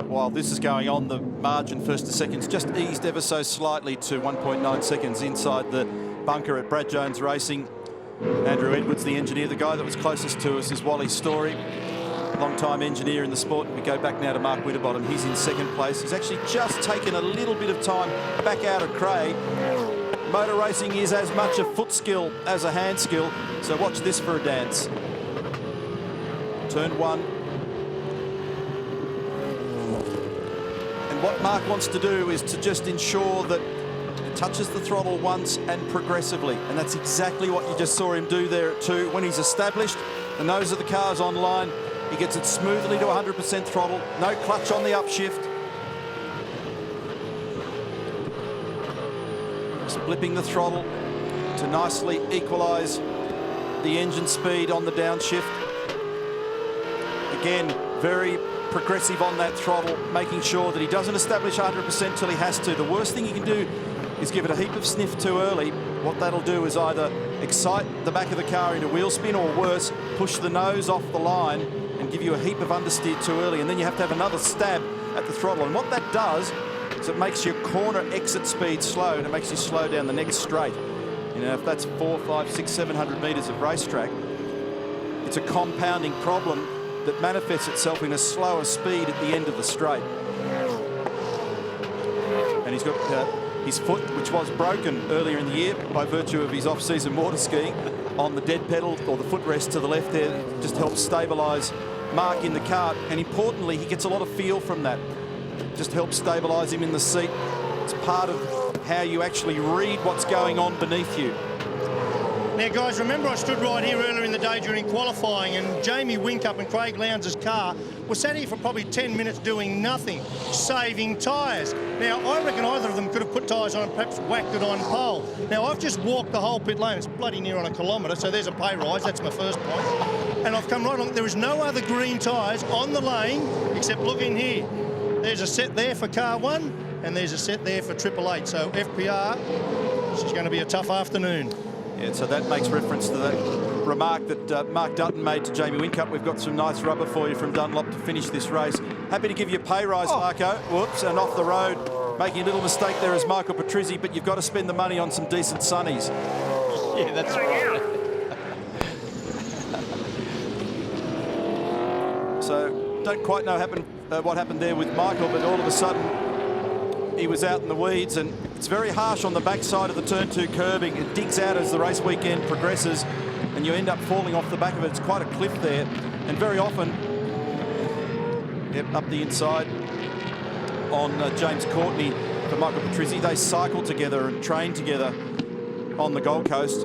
While this is going on, the margin first to seconds just eased ever so slightly to 1.9 seconds inside the bunker at Brad Jones Racing. Andrew Edwards, the engineer, the guy that was closest to us is Wally Story, long-time engineer in the sport. We go back now to Mark Winterbottom. He's in second place. He's actually just taken a little bit of time back out of Craig. Motor racing is as much a foot skill as a hand skill, so watch this for a dance. Turn 1. And what Mark wants to do is to just ensure that it touches the throttle once and progressively, and that's exactly what you just saw him do there at 2. When he's established, the nose of the car's online, he gets it smoothly to 100% throttle, no clutch on the upshift. Just blipping the throttle to nicely equalise the engine speed on the downshift. Again, very progressive on that throttle, making sure that he doesn't establish 100% till he has to. The worst thing he can do is give it a heap of sniff too early. What that'll do is either excite the back of the car into wheel spin, or worse, push the nose off the line and give you a heap of understeer too early, and then you have to have another stab at the throttle. And what that does is it makes your corner exit speed slow, and it makes you slow down the next straight. You know, if that's 400, 500, 600, 700 metres of racetrack, it's a compounding problem that manifests itself in a slower speed at the end of the straight. And he's got his foot, which was broken earlier in the year by virtue of his off-season water skiing, on the dead pedal, or the footrest to the left there. It just helps stabilise Mark in the kart, and importantly, he gets a lot of feel from that. It just helps stabilise him in the seat. It's part of how you actually read what's going on beneath you. Now, guys, remember I stood right here earlier in the day during qualifying, and Jamie Winkup and Craig Lowndes' car were sat here for probably 10 minutes doing nothing, saving tyres. Now, I reckon either of them could have put tyres on and perhaps whacked it on pole. Now, I've just walked the whole pit lane. It's bloody near on a kilometre, so there's a pay rise. That's my first point. And I've come right along. There is no other green tyres on the lane except look in here. There's a set there for car 1, and there's a set there for 888. So FPR, this is going to be a tough afternoon. Yeah, so that makes reference to that remark that Mark Dutton made to Jamie Winkup. We've got some nice rubber for you from Dunlop to finish this race. Happy to give you a pay rise, Marco. Whoops, and off the road. Making a little mistake there is Michael Patrizzi, but you've got to spend the money on some decent sunnies. Yeah, that's right. So don't quite know what happened there with Michael, but all of a sudden he was out in the weeds, and it's very harsh on the backside of the turn 2 curbing. It digs out as the race weekend progresses, and you end up falling off the back of it. It's quite a cliff there, and very often, up the inside on James Courtney for Michael Patrizzi. They cycle together and train together on the Gold Coast.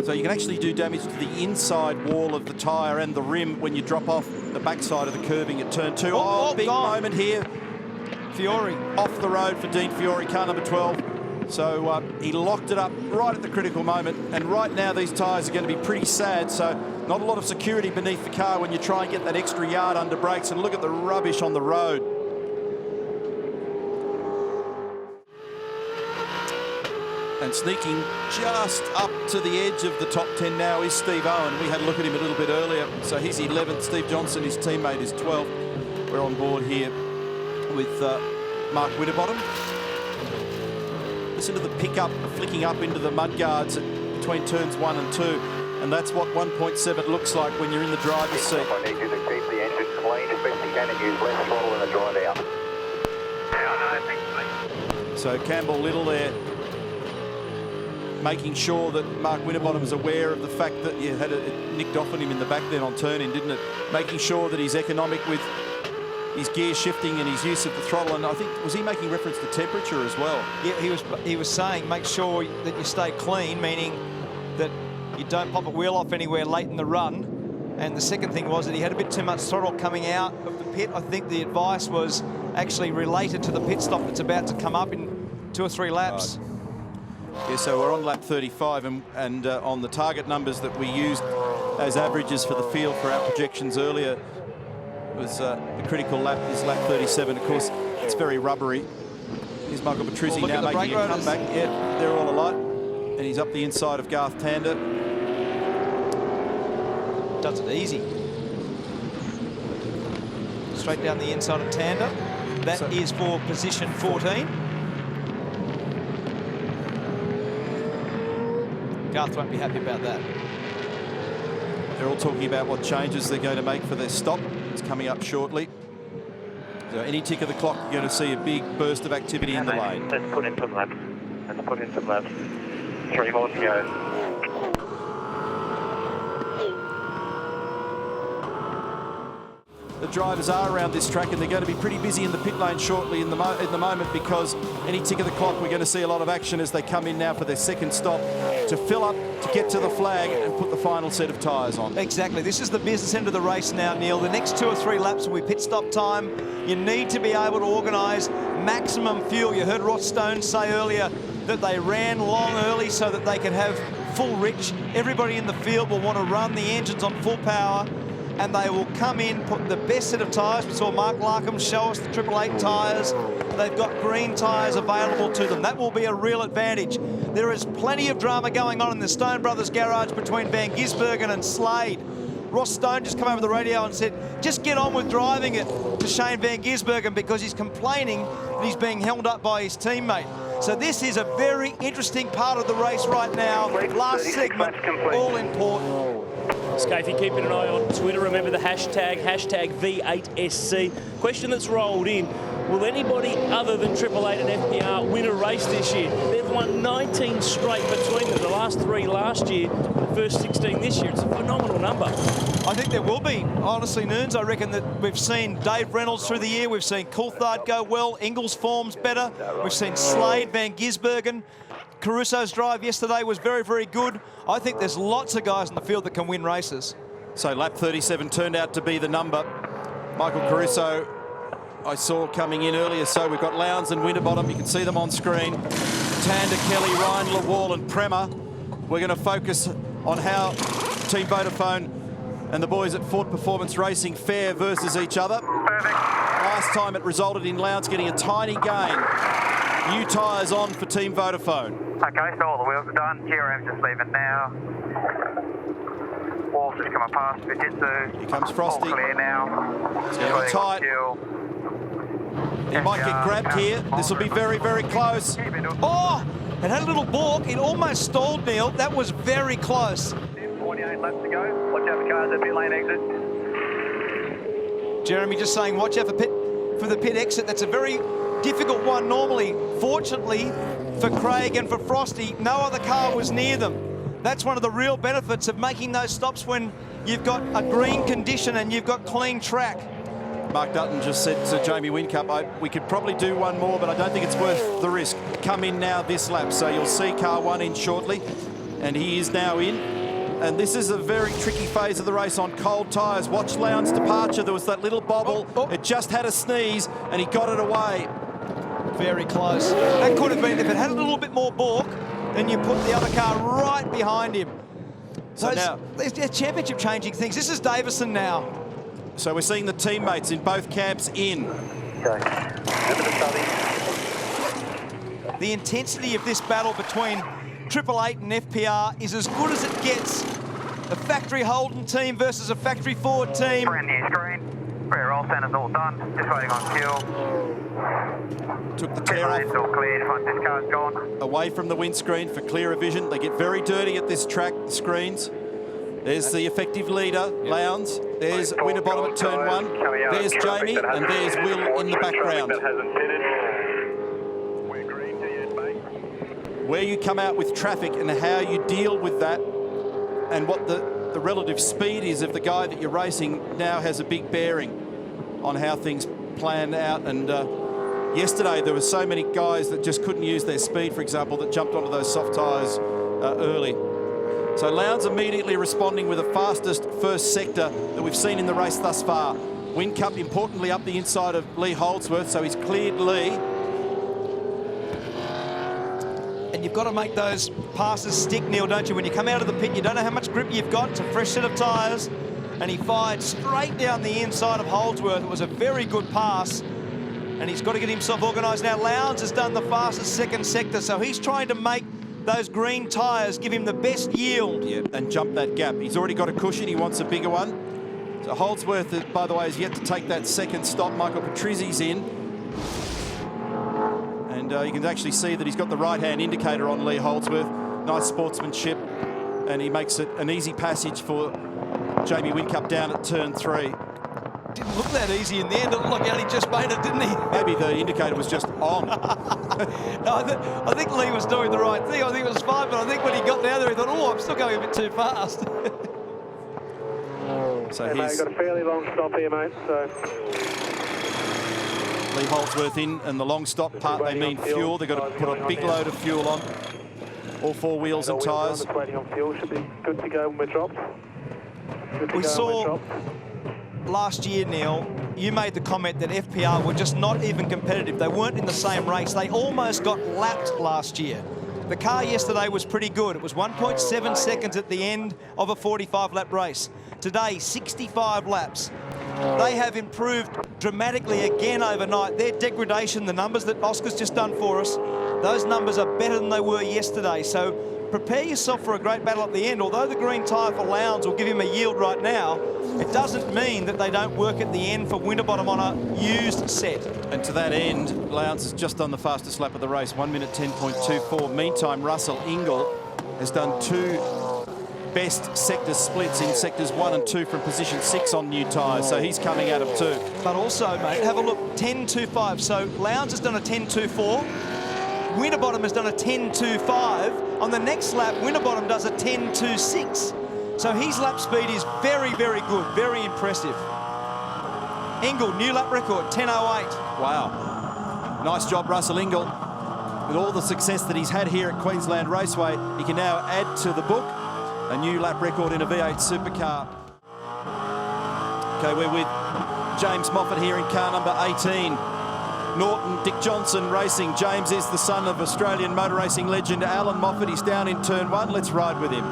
So you can actually do damage to the inside wall of the tyre and the rim when you drop off the backside of the curbing at turn 2. Oh, big moment here. Fiore off the road for Dean Fiore, car number 12. So he locked it up right at the critical moment, and right now these tyres are going to be pretty sad, so not a lot of security beneath the car when you try and get that extra yard under brakes. And look at the rubbish on the road. And sneaking just up to the edge of the top 10 now is Steve Owen. We had a look at him a little bit earlier, so he's 11th. Steve Johnson, his teammate, is 12th. We're on board here with Mark Winterbottom. Listen to the pickup flicking up into the mudguards between turns 1 and 2, and that's what 1.7 looks like when you're in the driver's seat. I need you to keep the engine clean as best you can and use less throttle in the drive out. So Campbell Little there, making sure that Mark Winterbottom is aware of the fact that you had it nicked off on him in the back then on turn-in, didn't it? Making sure that he's economic with his gear shifting and his use of the throttle. And I think, was he making reference to temperature as well? Yeah, he was saying make sure that you stay clean, meaning that you don't pop a wheel off anywhere late in the run. And the second thing was that he had a bit too much throttle coming out of the pit. I think the advice was actually related to the pit stop that's about to come up in 2 or 3 laps. Right. Yeah, so we're on lap 35, and on the target numbers that we used as averages for the field for our projections earlier, was the critical lap is lap 37. Of course, it's very rubbery. Here's Michael Patrizzi now making a comeback. Yeah, they're all alight. And he's up the inside of Garth Tander. Does it easy. Straight down the inside of Tander. That is for position 14. Garth won't be happy about that. They're all talking about what changes they're going to make for their stop. It's coming up shortly. So any tick of the clock, you're going to see a big burst of activity in the lane. Let's put in some laps. 3 more to go. The drivers are around this track, and they're going to be pretty busy in the pit lane shortly in the moment, because any tick of the clock, we're going to see a lot of action as they come in now for their second stop to fill up, to get to the flag and put the final set of tyres on. Exactly. This is the business end of the race now, Neil. The next 2 or 3 laps will be pit stop time. You need to be able to organise maximum fuel. You heard Ross Stone say earlier that they ran long early so that they could have full rich. Everybody in the field will want to run the engines on full power, and they will come in, put the best set of tyres. We saw Mark Larkham show us the 888 tyres. They've got green tyres available to them. That will be a real advantage. There is plenty of drama going on in the Stone Brothers garage between Van Gisbergen and Slade. Ross Stone just come over the radio and said, just get on with driving it to Shane Van Gisbergen, because he's complaining that he's being held up by his teammate. So this is a very interesting part of the race right now. Last segment, all important. Scafey, keeping an eye on Twitter. Remember the hashtag V8SC. Question that's rolled in: will anybody other than 888 and FPR win a race this year? They've won 19 straight between them. The last 3 last year, the first 16 this year. It's a phenomenal number. I think there will be. Honestly, Noons, I reckon that we've seen Dave Reynolds through the year. We've seen Coulthard go well. Ingles' form's better. We've seen Slade, Van Gisbergen. Caruso's drive yesterday was very, very good. I think there's lots of guys in the field that can win races. So lap 37 turned out to be the number. Michael Caruso, I saw coming in earlier. So we've got Lowndes and Winterbottom. You can see them on screen. Tander, Kelly, Ryan, Lawal and Prema. We're going to focus on how Team Vodafone and the boys at Ford Performance Racing fare versus each other. Perfect. Last time it resulted in Lowndes getting a tiny gain. New tyres on for Team Vodafone. Okay, so all the wheels are done. GRM's just leaving now. Wall's just coming past Fujitsu. Here comes Frosty. All clear now. It's going to be tight. He might get grabbed here. This will be very, very close. Oh, it had a little balk. It almost stalled, Neil. That was very close. 28 laps to go. Watch out for cars at pit lane exit. Jeremy just saying, watch out for the pit exit. That's a very difficult one normally. Fortunately for Craig and for Frosty, no other car was near them. That's one of the real benefits of making those stops when you've got a green condition and you've got clean track. Mark Dutton just said to Jamie Whincup, we could probably do one more, but I don't think it's worth the risk. Come in now this lap. So you'll see car one in shortly, and he is now in. And this is a very tricky phase of the race on cold tyres. Watch Lowndes' departure. There was that little bobble. It just had a sneeze, and he got it away. Very close. That could have been, if it had a little bit more balk, then you put the other car right behind him. So now, they're championship changing things. This is Davison now. So we're seeing the teammates in both camps in. Okay. The intensity of this battle between Triple Eight and FPR is as good as it gets. A factory Holden team versus a factory Ford team. Brand new screen. Rear roll center's all done. Just waiting on fuel. Took the Pit tear lane's off all cleared. Front disc car's gone. away from the windscreen for clearer vision. They get very dirty at this track, the screens. There's the effective leader, Lowndes. There's Winterbottom at turn one. There's Jamie, and there's Will in the background. Where you come out with traffic and how you deal with that, and what the relative speed is of the guy that you're racing now has a big bearing on how things plan out. And yesterday there were so many guys that just couldn't use their speed, for example, that jumped onto those soft tyres early. So Lowndes immediately responding with the fastest first sector that we've seen in the race thus far. Whincup importantly up the inside of Lee Holdsworth, so he's cleared Lee. And you've got to make those passes stick, Neil, don't you? When you come out of the pit, you don't know how much grip you've got. It's a fresh set of tyres. And he fired straight down the inside of Holdsworth. It was a very good pass. And he's got to get himself organised now. Lowndes has done the fastest second sector, so he's trying to make those green tyres give him the best yield. Yeah, and jump that gap. He's already got a cushion. He wants a bigger one. So Holdsworth, by the way, is yet to take that second stop. Michael Patrizzi's in. And you can actually see that he's got the right-hand indicator on Lee Holdsworth. Nice sportsmanship. And he makes it an easy passage for Jamie Whincup down at turn 3. Didn't look that easy in the end. It looked like he just made it, didn't he? Maybe the indicator was just on. No, I think Lee was doing the right thing. I think it was fine, but I think when he got down there, he thought, oh, I'm still going a bit too fast. So Hey, mate, here's got a fairly long stop here, mate, so... Lee Holdsworth in, and the long stop part, they mean fuel. They've got to put a big load of fuel on. All four wheels and tyres. Waiting on fuel, should be good to go when we're dropped. We saw last year, Neil, you made the comment that FPR were just not even competitive. They weren't in the same race. They almost got lapped last year. The car yesterday was pretty good. It was 1.7 seconds at the end of a 45-lap race. Today, 65 laps. They have improved dramatically again overnight. Their degradation, the numbers that Oscar's just done for us, those numbers are better than they were yesterday. So prepare yourself for a great battle at the end. Although the green tyre for Lowndes will give him a yield right now, it doesn't mean that they don't work at the end for Winterbottom on a used set. And to that end, Lowndes has just done the fastest lap of the race, 1 minute 10.24. Meantime, Russell Ingall has done 2 best sector splits in sectors 1 and 2 from position 6 on new tyres, so he's coming out of 2. But also, mate, have a look, 10.25. So Lowndes has done a 10.24. Winterbottom has done a 10.25. On the next lap, Winterbottom does a 10.26. So his lap speed is very, very good, very impressive. Ingall, new lap record, 10.08. Wow. Nice job, Russell Ingall, with all the success that he's had here at Queensland Raceway, he can now add to the book a new lap record in a V8 supercar. Okay, we're with James Moffat here in car number 18. Norton Dick Johnson Racing. James is the son of Australian motor racing legend Alan Moffat. He's down in turn 1. Let's ride with him.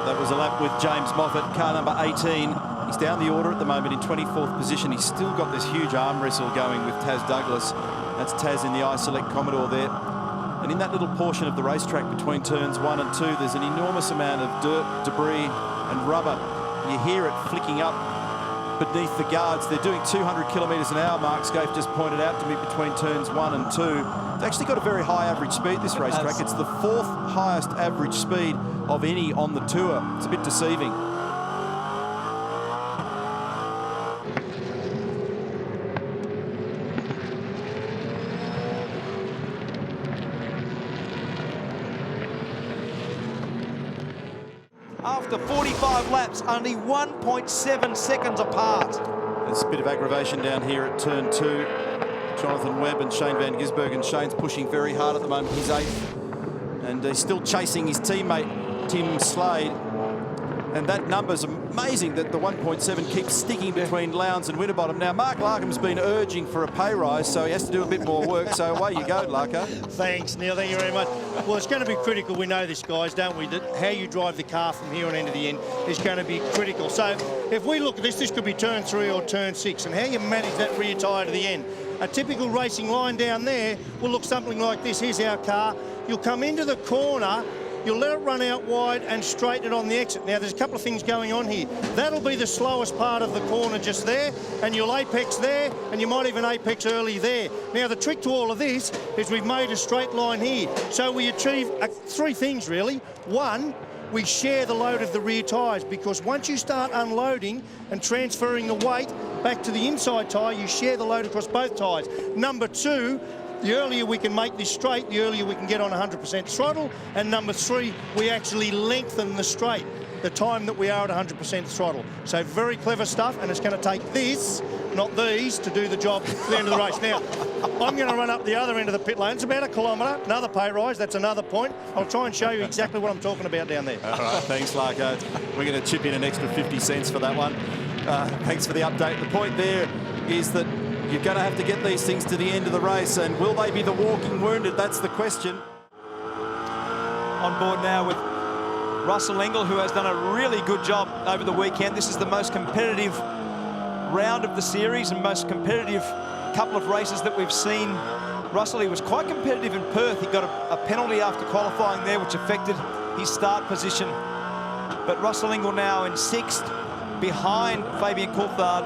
That was a lap with James Moffat, car number 18. He's down the order at the moment in 24th position. He's still got this huge arm wrestle going with Taz Douglas. That's Taz in the I-Select Commodore there. And in that little portion of the racetrack between turns 1 and 2, there's an enormous amount of dirt, debris and rubber. You hear it flicking up beneath the guards. They're doing 200 kilometres an hour, Mark Scaife just pointed out to me, between turns 1 and 2. It's actually got a very high average speed, this racetrack. It's the 4th highest average speed of any on the tour. It's a bit deceiving. After 45 laps, only 1.7 seconds apart. There's a bit of aggravation down here at turn 2. Jonathan Webb and Shane Van Gisbergen. Shane's pushing very hard at the moment. He's 8th. And he's still chasing his teammate, Tim Slade. And that number's amazing that the 1.7 keeps sticking between Lowndes and Winterbottom. Now, Mark Larkham's been urging for a pay rise, so he has to do a bit more work. So away you go, Larko. Thanks, Neil. Thank you very much. Well, it's going to be critical. We know this, guys, don't we? That how you drive the car from here on into the end is going to be critical. So if we look at this could be turn 3 or turn 6, and how you manage that rear tyre to the end. A typical racing line down there will look something like this. Here's our car. You'll come into the corner, you'll let it run out wide and straighten it on the exit. Now, there's a couple of things going on here. That'll be the slowest part of the corner just there, and you'll apex there, and you might even apex early there. Now, the trick to all of this is we've made a straight line here. So we achieve 3 things, really. 1, we share the load of the rear tyres, because once you start unloading and transferring the weight back to the inside tyre, you share the load across both tyres. Number 2, the earlier we can make this straight, the earlier we can get on 100% throttle. And number 3, we actually lengthen the straight, the time that we are at 100% throttle. So very clever stuff, and it's going to take this, not these, to do the job to the end of the race. Now, I'm going to run up the other end of the pit lane. It's about 1 kilometre, another pay rise, that's another point. I'll try and show you exactly what I'm talking about down there. All right, thanks, Larko. We're going to chip in an extra 50 cents for that one. Thanks for the update. The point there is that you're going to have to get these things to the end of the race, and will they be the walking wounded? That's the question. On board now with Russell Engel, who has done a really good job over the weekend. This is the most competitive round of the series and most competitive couple of races that we've seen. Russell, he was quite competitive in Perth. He got a penalty after qualifying there, which affected his start position. But Russell Engel now in 6th, behind Fabian Coulthard,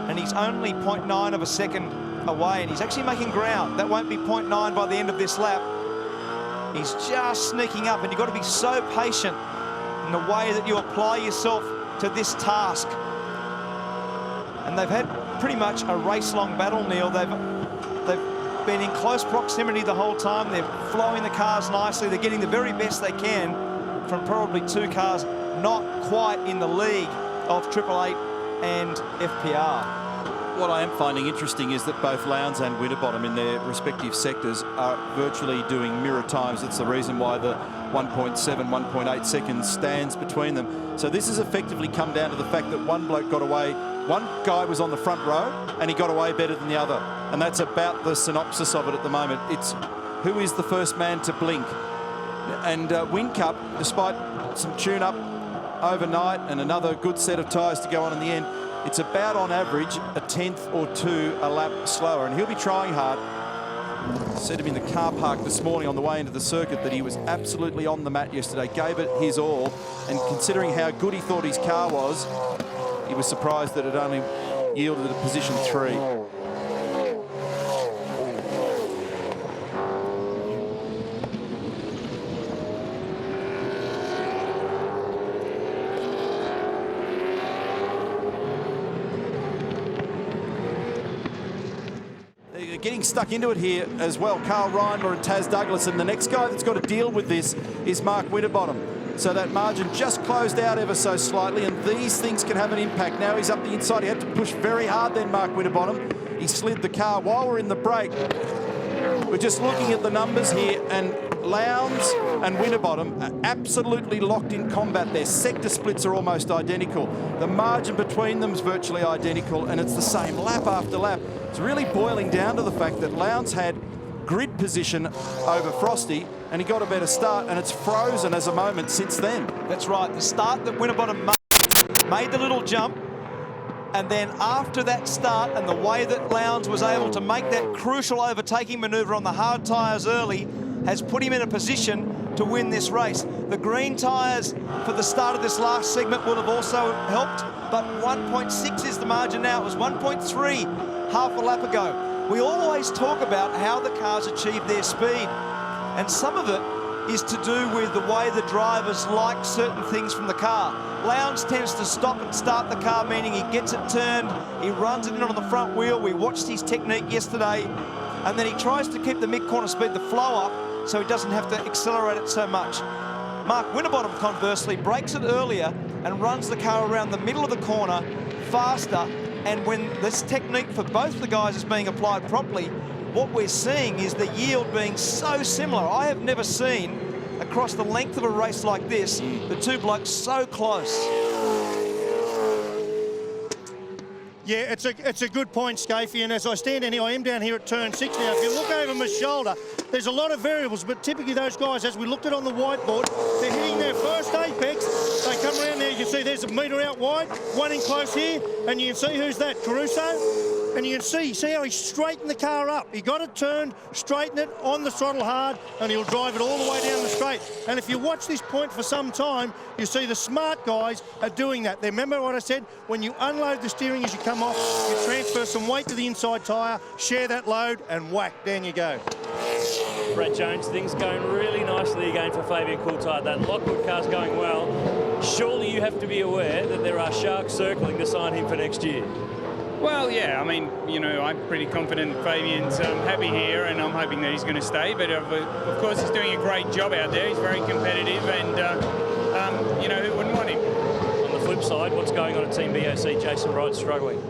and he's only 0.9 of a second away, and he's actually making ground. That won't be 0.9 by the end of this lap. He's just sneaking up, and you've got to be so patient in the way that you apply yourself to this task. And they've had pretty much a race-long battle, Neil. They've been in close proximity the whole time. They're flowing the cars nicely. They're getting the very best they can from probably 2 cars not quite in the league of 888 and FPR. What I am finding interesting is that both Lowndes and Winterbottom in their respective sectors are virtually doing mirror times. That's the reason why the 1.7, 1.8 seconds stands between them. So this has effectively come down to the fact that one bloke got away One guy was on the front row and he got away better than the other. And that's about the synopsis of it at the moment. It's who is the first man to blink. And Whincup, despite some tune-up overnight and another good set of tyres to go on in the end, it's about on average a tenth or two a lap slower. And he'll be trying hard. Said him in the car park this morning on the way into the circuit that he was absolutely on the mat yesterday, gave it his all, and considering how good he thought his car was, he was surprised that it only yielded a position 3. Getting stuck into it here as well, Carl Reindler and Taz Douglas, and the next guy that's got to deal with this is Mark Winterbottom. So that margin just closed out ever so slightly, and these things can have an impact. Now he's up the inside. He had to push very hard then, Mark Winterbottom. He slid the car while we're in the break. We're just looking at the numbers here, and Lowndes and Winterbottom are absolutely locked in combat. Their sector splits are almost identical. The margin between them is virtually identical, and it's the same lap after lap. It's really boiling down to the fact that Lowndes had grid position over Frosty, and he got a better start, and it's frozen as a moment since then. That's right. The start that Winterbottom made the little jump, and then after that start and the way that Lowndes was able to make that crucial overtaking manoeuvre on the hard tyres early has put him in a position to win this race. The green tyres for the start of this last segment would have also helped, but 1.6 is the margin now. It was 1.3 half a lap ago. We always talk about how the cars achieve their speed, and some of it is to do with the way the drivers like certain things from the car. Lowndes tends to stop and start the car, meaning he gets it turned, he runs it in on the front wheel. We watched his technique yesterday, and then he tries to keep the mid-corner speed, the flow up, so he doesn't have to accelerate it so much. Mark Winterbottom, conversely, brakes it earlier and runs the car around the middle of the corner faster. And when this technique for both the guys is being applied properly, what we're seeing is the yield being so similar. I have never seen, across the length of a race like this, the two blokes so close. Yeah, it's a good point, Scafie, and as I stand in here, I am down here at turn 6 now. If you look over my shoulder, there's a lot of variables, but typically those guys, as we looked at on the whiteboard, they're hitting their first apex. They come around there, you can see there's a metre out wide, one in close here, and you can see who's that, Caruso? And you can see how he straightened the car up. He got it turned, straightened it on the throttle hard, and he'll drive it all the way down the straight. And if you watch this point for some time, you see the smart guys are doing that. Remember what I said? When you unload the steering as you come off, you transfer some weight to the inside tyre, share that load, and whack, down you go. Brad Jones, things going really nicely again for Fabian Coulthard. That Lockwood car's going well. Surely you have to be aware that there are sharks circling to sign him for next year. Well, yeah, I mean, you know, I'm pretty confident Fabian's happy here, and I'm hoping that he's going to stay. But of course, he's doing a great job out there. He's very competitive, and you know, who wouldn't want him? On the flip side, what's going on at Team BOC? Jason Wright struggling.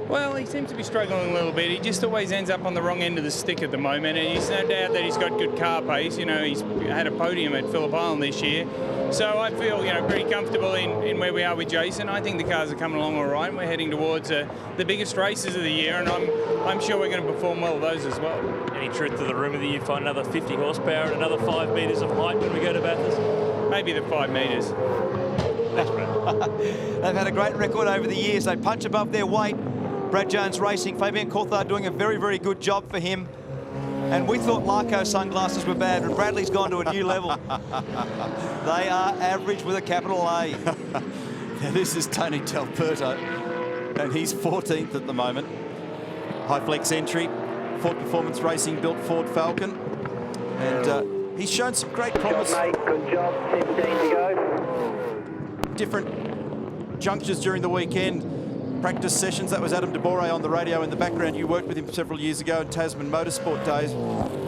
Well, he seems to be struggling a little bit. He just always ends up on the wrong end of the stick at the moment, and he's no doubt that he's got good car pace. You know, he's had a podium at Phillip Island this year. So I feel, you know, pretty comfortable in where we are with Jason. I think the cars are coming along all right. We're heading towards the biggest races of the year, and I'm sure we're going to perform well with those as well. Any truth to the rumour that you find another 50 horsepower and another 5 metres of height when we go to Bathurst? Maybe the 5 metres. Thanks, Brad. They've had a great record over the years. They punch above their weight. Brad Jones Racing, Fabian Coulthard doing a very, very good job for him. And we thought Larco sunglasses were bad, but Bradley's gone to a new level. They are average with a capital A. Now, this is Tony Delperto, and he's 14th at the moment. High flex entry, Ford Performance Racing built Ford Falcon. And he's shown some great promise. Good job, mate. Good job. 17 to go. Different junctures during the weekend. Practice sessions. That was Adam DeBore on the radio in the background. You worked with him several years ago in Tasman Motorsport days.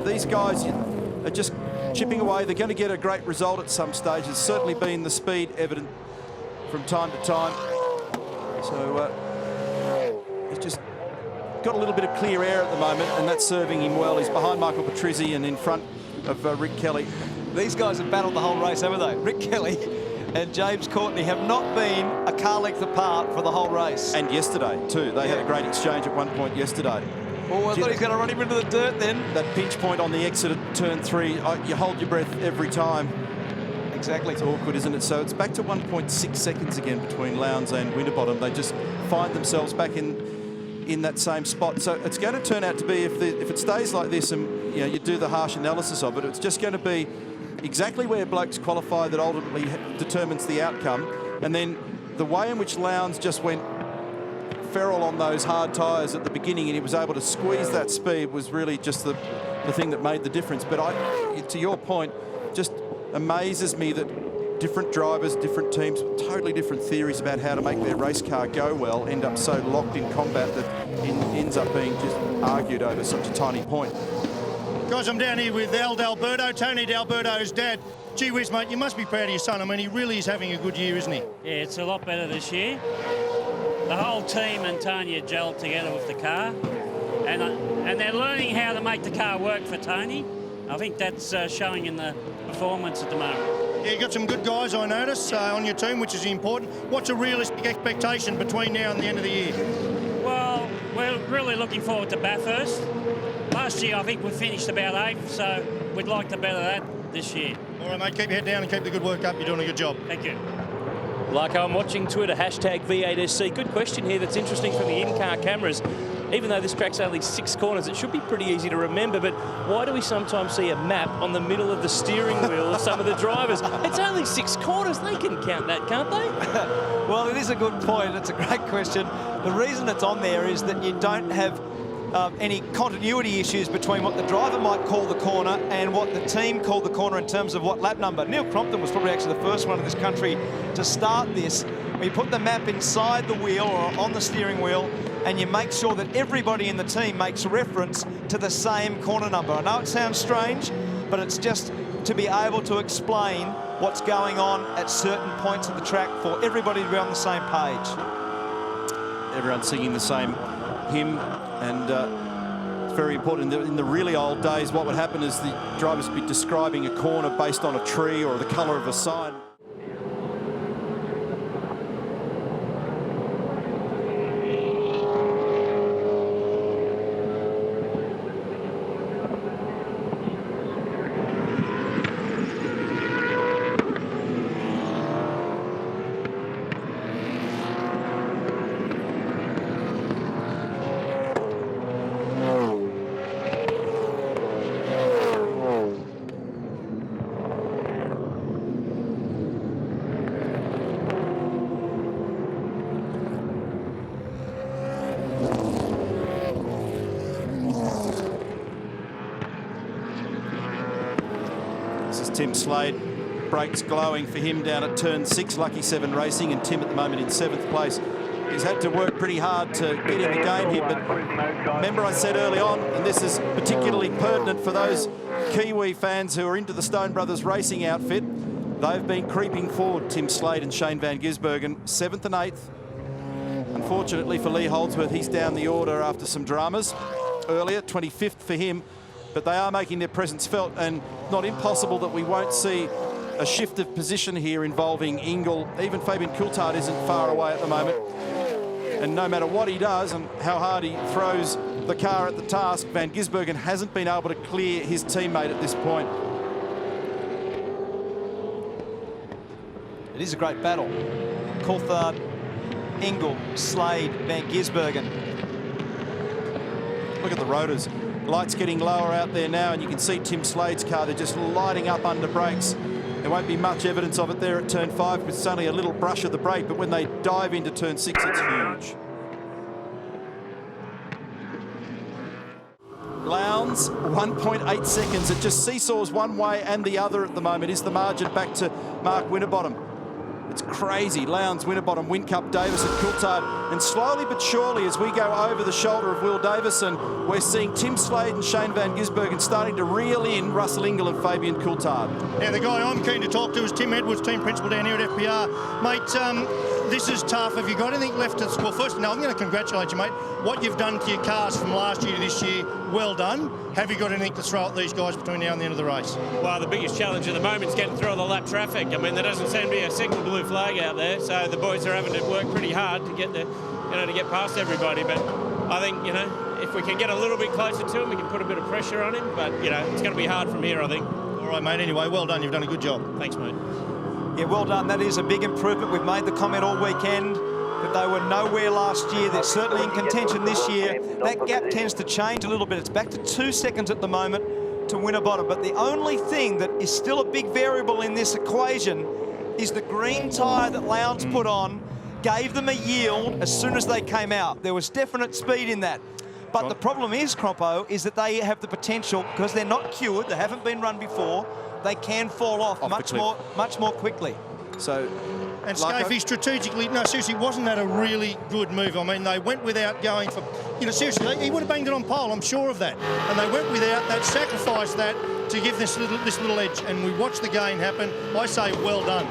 These guys are just chipping away. They're going to get a great result at some stage. There's certainly been the speed evident from time to time. So he's just got a little bit of clear air at the moment, and that's serving him well. He's behind Michael Patrizzi and in front of Rick Kelly. These guys have battled the whole race, haven't they? Rick Kelly and James Courtney have not been a car length apart for the whole race. And yesterday, too. They had a great exchange at one point yesterday. Oh, I thought he's going to run him into the dirt then. That pinch point on the exit at turn 3, you hold your breath every time. Exactly. It's awkward, isn't it? So it's back to 1.6 seconds again between Lowndes and Winterbottom. They just find themselves back in that same spot. So it's going to turn out to be, if it stays like this and you do the harsh analysis of it, it's just going to be exactly where blokes qualify that ultimately determines the outcome. And then the way in which Lowndes just went feral on those hard tyres at the beginning and he was able to squeeze that speed was really just the thing that made the difference. But to your point, just amazes me that different drivers, different teams, totally different theories about how to make their race car go well end up so locked in combat that it ends up being just argued over such a tiny point. Guys, I'm down here with Al D'Alberto, Tony D'Alberto's dad. Gee whiz, mate, you must be proud of your son. I mean, he really is having a good year, isn't he? Yeah, it's a lot better this year. The whole team and Tony are gelled together with the car, and they're learning how to make the car work for Tony. I think that's showing in the performance at the moment. Yeah, you got some good guys, I notice, on your team, which is important. What's a realistic expectation between now and the end of the year? Well, we're really looking forward to Bathurst. Last year, I think we finished about 8th, so we'd like to better that this year. All right, mate, keep your head down and keep the good work up. You're doing a good job. Thank you. Larko, I'm watching Twitter, #V8SC. Good question here that's interesting from the in-car cameras. Even though this track's only 6 corners, it should be pretty easy to remember, but why do we sometimes see a map on the middle of the steering wheel of some of the drivers? It's only 6 corners. They can count that, can't they? Well, it is a good point. It's a great question. The reason it's on there is that you don't have any continuity issues between what the driver might call the corner and what the team called the corner in terms of what lap number. Neil Crompton was probably actually the first one in this country to start this. We put the map inside the wheel or on the steering wheel, and you make sure that everybody in the team makes reference to the same corner number. I know it sounds strange, but it's just to be able to explain what's going on at certain points of the track for everybody to be on the same page. Everyone's singing the same hymn, and it's very important. In the really old days, what would happen is the drivers would be describing a corner based on a tree or the colour of a sign. Tim Slade, brakes glowing for him down at turn 6, Lucky 7 Racing, and Tim at the moment in 7th place. He's had to work pretty hard to get in the game here, but remember I said early on, and this is particularly pertinent for those Kiwi fans who are into the Stone Brothers racing outfit, they've been creeping forward, Tim Slade and Shane Van Gisbergen, 7th and 8th. Unfortunately for Lee Holdsworth, he's down the order after some dramas earlier, 25th for him. But they are making their presence felt, and not impossible that we won't see a shift of position here involving Ingle. Even Fabian Coulthard isn't far away at the moment. And no matter what he does and how hard he throws the car at the task, Van Gisbergen hasn't been able to clear his teammate at this point. It is a great battle. Coulthard, Ingle, Slade, Van Gisbergen. Look at the rotors. Lights getting lower out there now, and you can see Tim Slade's car. They're just lighting up under brakes. There won't be much evidence of it there at turn 5, because it's only a little brush of the brake, but when they dive into turn 6, it's huge. Lowndes, 1.8 seconds. It just seesaws one way and the other at the moment. Is the margin back to Mark Winterbottom? It's crazy. Lowndes, Winterbottom, Whincup, Davison, Coulthard, and slowly but surely as we go over the shoulder of Will Davison, we're seeing Tim Slade and Shane Van Gisbergen starting to reel in Russell Ingle and Fabian Coulthard. Yeah, the guy I'm keen to talk to is Tim Edwards, team principal down here at FPR. Mate, this is tough. Have you got anything left to... Well, first, no, I'm going to congratulate you, mate. What you've done to your cars from last year to this year, well done. Have you got anything to throw at these guys between now and the end of the race? Well, the biggest challenge at the moment is getting through all the lap traffic. I mean, there doesn't seem to be a single blue flag out there, so the boys are having to work pretty hard to get to get past everybody. But I think, if we can get a little bit closer to him, we can put a bit of pressure on him. But, it's going to be hard from here, I think. All right, mate. Anyway, well done. You've done a good job. Thanks, mate. Yeah, well done. That is a big improvement. We've made the comment all weekend that they were nowhere last year. They're certainly in contention this year. That gap tends to change a little bit. It's back to 2 seconds at the moment to Winterbottom. But the only thing that is still a big variable in this equation is the green tyre that Lowndes put on gave them a yield as soon as they came out. There was definite speed in that. But the problem is, Croppo, is that they have the potential, because they're not cured, they haven't been run before, they can fall off much more quickly. So, and Scafie strategically, no, seriously, wasn't that a really good move? I mean, they went without going for, seriously, he would have banged it on pole, I'm sure of that. And they went without that, sacrificed that to give this little edge. And we watched the gain happen. I say, well done.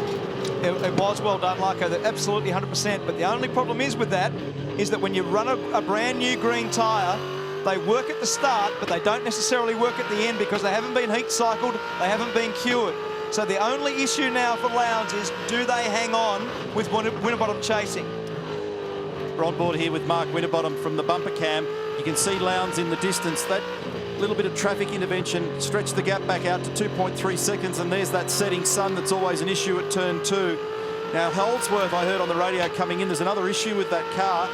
It was well done, Larko, absolutely 100%. But the only problem is with that is that when you run a brand new green tyre, they work at the start, but they don't necessarily work at the end because they haven't been heat cycled, they haven't been cured. So the only issue now for Lowndes is, do they hang on with Winterbottom chasing? We're on board here with Mark Winterbottom from the bumper cam. You can see Lowndes in the distance. That little bit of traffic intervention stretched the gap back out to 2.3 seconds, and there's that setting sun that's always an issue at turn 2. Now, Holdsworth, I heard on the radio coming in, there's another issue with that car.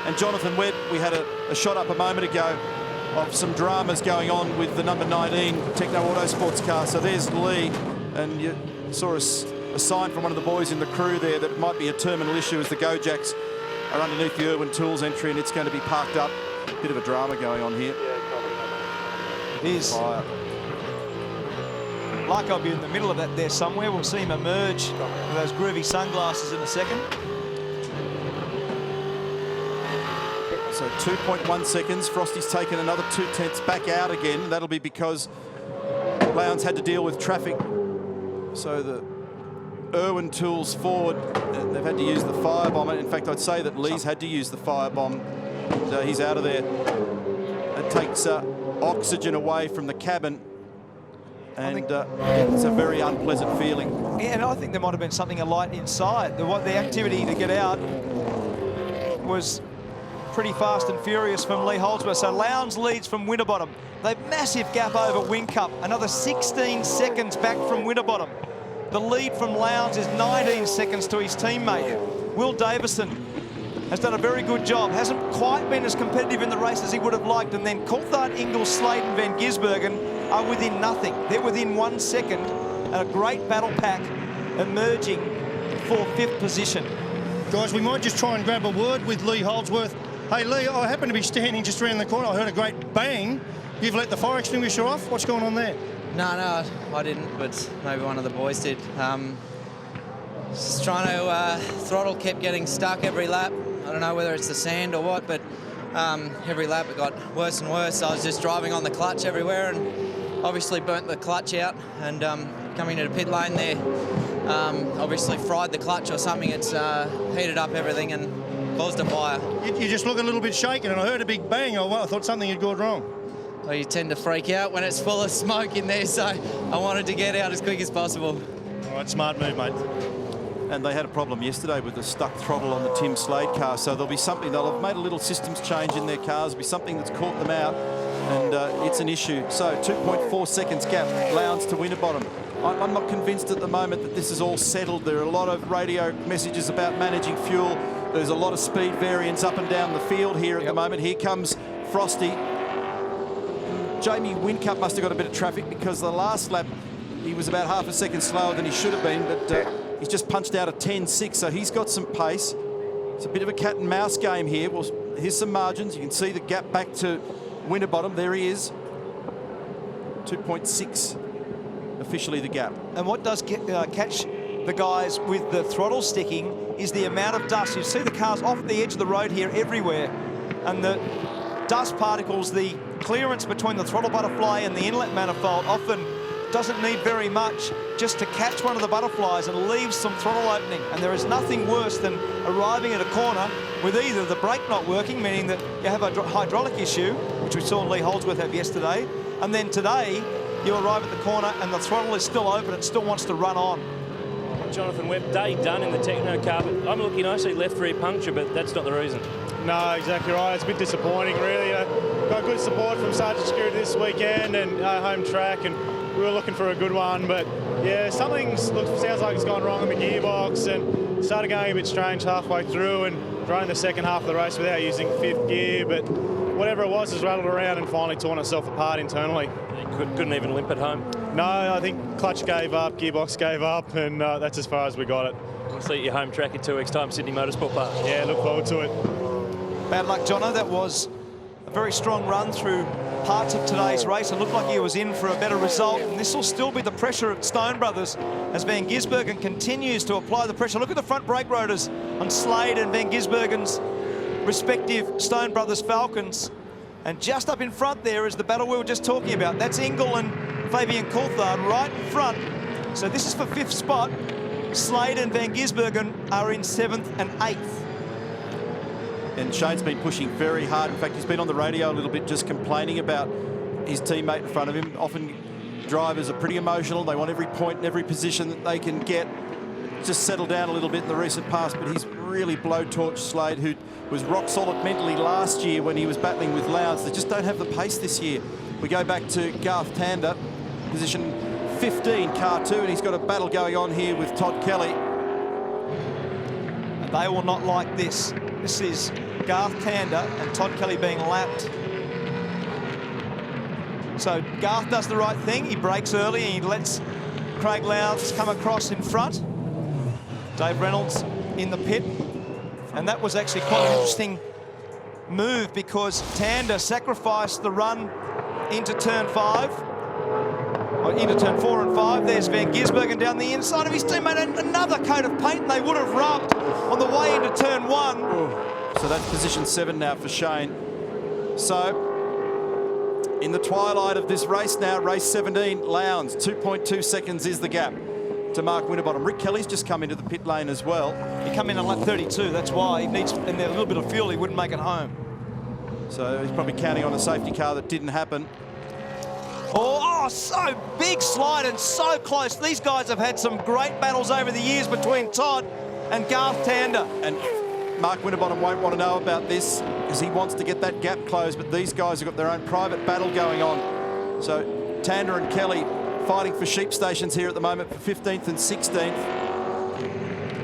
And Jonathan Webb, we had a shot up a moment ago of some dramas going on with the number 19 Techno Autosports car. So there's Lee, and you saw a sign from one of the boys in the crew there that it might be a terminal issue as the Gojacks are underneath the Irwin Tools entry, and it's going to be parked up. Bit of a drama going on here. It is. Like I'll be in the middle of that there somewhere. We'll see him emerge with those groovy sunglasses in a second. So 2.1 seconds. Frosty's taken another 0.2 back out again. That'll be because Lowndes had to deal with traffic. So the Irwin Tools forward, they've had to use the firebomb. In fact, I'd say that Lee's had to use the firebomb. He's out of there. It takes oxygen away from the cabin. And it's a very unpleasant feeling. Yeah, and I think there might have been something alight inside. The activity to get out was pretty fast and furious from Lee Holdsworth. So Lowndes leads from Winterbottom. They've massive gap over Whincup. Another 16 seconds back from Winterbottom. The lead from Lowndes is 19 seconds to his teammate. Will Davison has done a very good job. Hasn't quite been as competitive in the race as he would have liked. And then Coulthard, Ingles, Slade and Van Gisbergen are within nothing. They're within 1 second. And a great battle pack emerging for 5th position. Guys, we might just try and grab a word with Lee Holdsworth. Hey, Lee, I happen to be standing just around the corner. I heard a great bang. You've let the fire extinguisher off. What's going on there? No, I didn't, but maybe one of the boys did. Just trying to, throttle kept getting stuck every lap. I don't know whether it's the sand or what, but every lap it got worse and worse. I was just driving on the clutch everywhere and obviously burnt the clutch out, and coming to the pit lane there, obviously fried the clutch or something. It's heated up everything and caused a fire. You just look a little bit shaken, and I heard a big bang. I thought something had gone wrong. Well, you tend to freak out when it's full of smoke in there, so I wanted to get out as quick as possible. All right, smart move, mate. And they had a problem yesterday with the stuck throttle on the Tim Slade car, so there'll be something. They'll have made a little systems change in their cars. There'll be something that's caught them out, and it's an issue. So 2.4 seconds gap, Lowndes to Winterbottom. I'm not convinced at the moment that this is all settled. There are a lot of radio messages about managing fuel. There's a lot of speed variance up and down the field here at the moment. Here comes Frosty. Jamie Whincup must have got a bit of traffic because the last lap he was about half a second slower than he should have been, but he's just punched out a 10.6, so he's got some pace. It's a bit of a cat and mouse game here. Well, here's some margins. You can see the gap back to Winterbottom. There he is. 2.6 officially the gap. And what does catch the guys with the throttle sticking is the amount of dust. You see the cars off the edge of the road here everywhere, and the dust particles, the clearance between the throttle butterfly and the inlet manifold often doesn't need very much just to catch one of the butterflies and leave some throttle opening. And there is nothing worse than arriving at a corner with either the brake not working, meaning that you have a hydraulic issue, which we saw Lee Holdsworth have yesterday, and then today you arrive at the corner and the throttle is still open, it still wants to run on. Jonathan Webb, day done in the Techno car, but I'm looking, I see left rear puncture, but that's not the reason. No, exactly right. It's a bit disappointing, really. Got good support from Sergeant Security this weekend and home track, and we were looking for a good one. But yeah, something sounds like it's gone wrong in the gearbox, and started going a bit strange halfway through, and running the second half of the race without using fifth gear. But whatever it was has rattled around and finally torn itself apart internally. Couldn't even limp at home. No, I think clutch gave up, gearbox gave up, and that's as far as we got it. We'll see your home track in 2 weeks' time, Sydney Motorsport Park. Yeah, look forward to it. Bad luck, Jono. That was a very strong run through parts of today's race. It looked like he was in for a better result, and this will still be the pressure at Stone Brothers as Van Gisbergen continues to apply the pressure. Look at the front brake rotors on Slade and Van Gisbergen's respective Stone Brothers Falcons. And just up in front there is the battle we were just talking about. That's Ingle and Fabian Coulthard right in front. So this is for 5th spot. Slade and Van Gisbergen are in 7th and 8th. And Shane's been pushing very hard. In fact, he's been on the radio a little bit just complaining about his teammate in front of him. Often drivers are pretty emotional. They want every point and every position that they can get. Just settled down a little bit in the recent past, but he's really blowtorched Slade, who was rock solid mentally last year when he was battling with Lowndes. They just don't have the pace this year. We go back to Garth Tander, position 15, car 2, and he's got a battle going on here with Todd Kelly. And they will not like this. This is Garth Tander and Todd Kelly being lapped. So Garth does the right thing. He brakes early and he lets Craig Lowndes come across in front. Dave Reynolds in the pit. And that was actually quite an interesting move because Tander sacrificed the run into turn 5, or into turn 4 and 5. There's Van Gisbergen down the inside of his teammate, and another coat of paint they would have rubbed on the way into turn 1. So that's position 7 now for Shane. So in the twilight of this race now, race 17, Lowndes, 2.2 seconds is the gap to Mark Winterbottom. Rick Kelly's just come into the pit lane as well. He come in on lap 32, that's why he needs, and a little bit of fuel, he wouldn't make it home. So he's probably counting on a safety car that didn't happen. Oh, so big slide and so close. These guys have had some great battles over the years between Todd and Garth Tander. And Mark Winterbottom won't want to know about this because he wants to get that gap closed, but these guys have got their own private battle going on. So Tander and Kelly fighting for sheep stations here at the moment for 15th and 16th.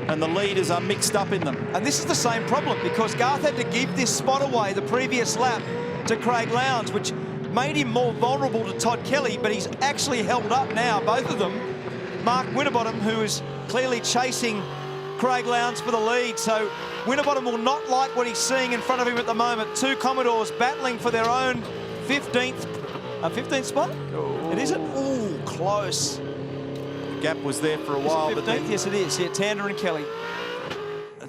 And the leaders are mixed up in them. And this is the same problem because Garth had to give this spot away the previous lap to Craig Lowndes, which made him more vulnerable to Todd Kelly, but he's actually held up now, both of them. Mark Winterbottom, who is clearly chasing Craig Lowndes for the lead. So Winterbottom will not like what he's seeing in front of him at the moment. Two Commodores battling for their own 15th spot? Oh. It isn't? Ooh, close. The gap was there for a while, but then... Yes, it is. Yeah, Tander and Kelly.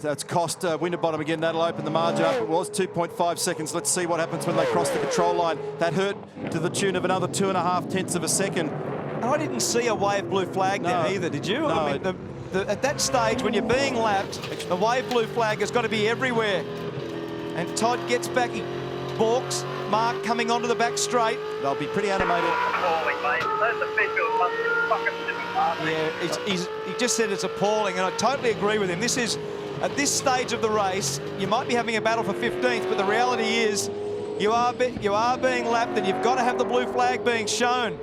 That's cost Winterbottom again. That'll open the margin up. It was 2.5 seconds. Let's see what happens when they cross the control line. That hurt to the tune of another 2.5 tenths of a second. And I didn't see a wave blue flag there either, did you? No. I mean, at that stage, when you're being lapped, the wave blue flag has got to be everywhere. And Todd gets back, he balks. Mark coming onto the back straight. They'll be pretty animated. Yeah, he just said it's appalling, and I totally agree with him. This is, at this stage of the race, you might be having a battle for 15th, but the reality is you are being lapped, and you've got to have the blue flag being shown.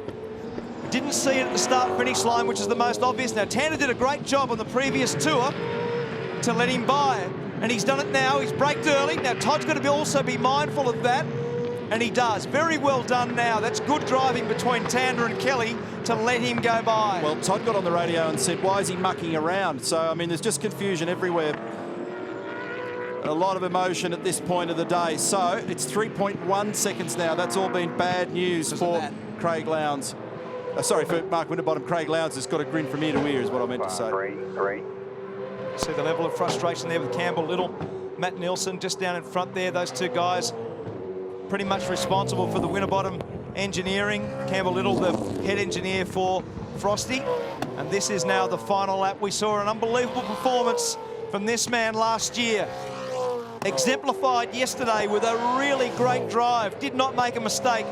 Didn't see it at the start-finish line, which is the most obvious. Now, Tander did a great job on the previous tour to let him by, and he's done it now. He's braked early. Now, Todd's got to also be mindful of that, and he does. Very well done now. That's good driving between Tander and Kelly to let him go by. Well, Todd got on the radio and said, why is he mucking around? So, I mean, there's just confusion everywhere. A lot of emotion at this point of the day. So, it's 3.1 seconds now. That's all been bad news for Craig Lowndes. Sorry, for Mark Winterbottom. Craig Lowndes has got a grin from ear to ear is what I meant to say. See the level of frustration there with Campbell Little. Matt Nielsen just down in front there. Those two guys pretty much responsible for the Winterbottom engineering. Campbell Little, the head engineer for Frosty. And this is now the final lap. We saw an unbelievable performance from this man last year. Exemplified yesterday with a really great drive. Did not make a mistake.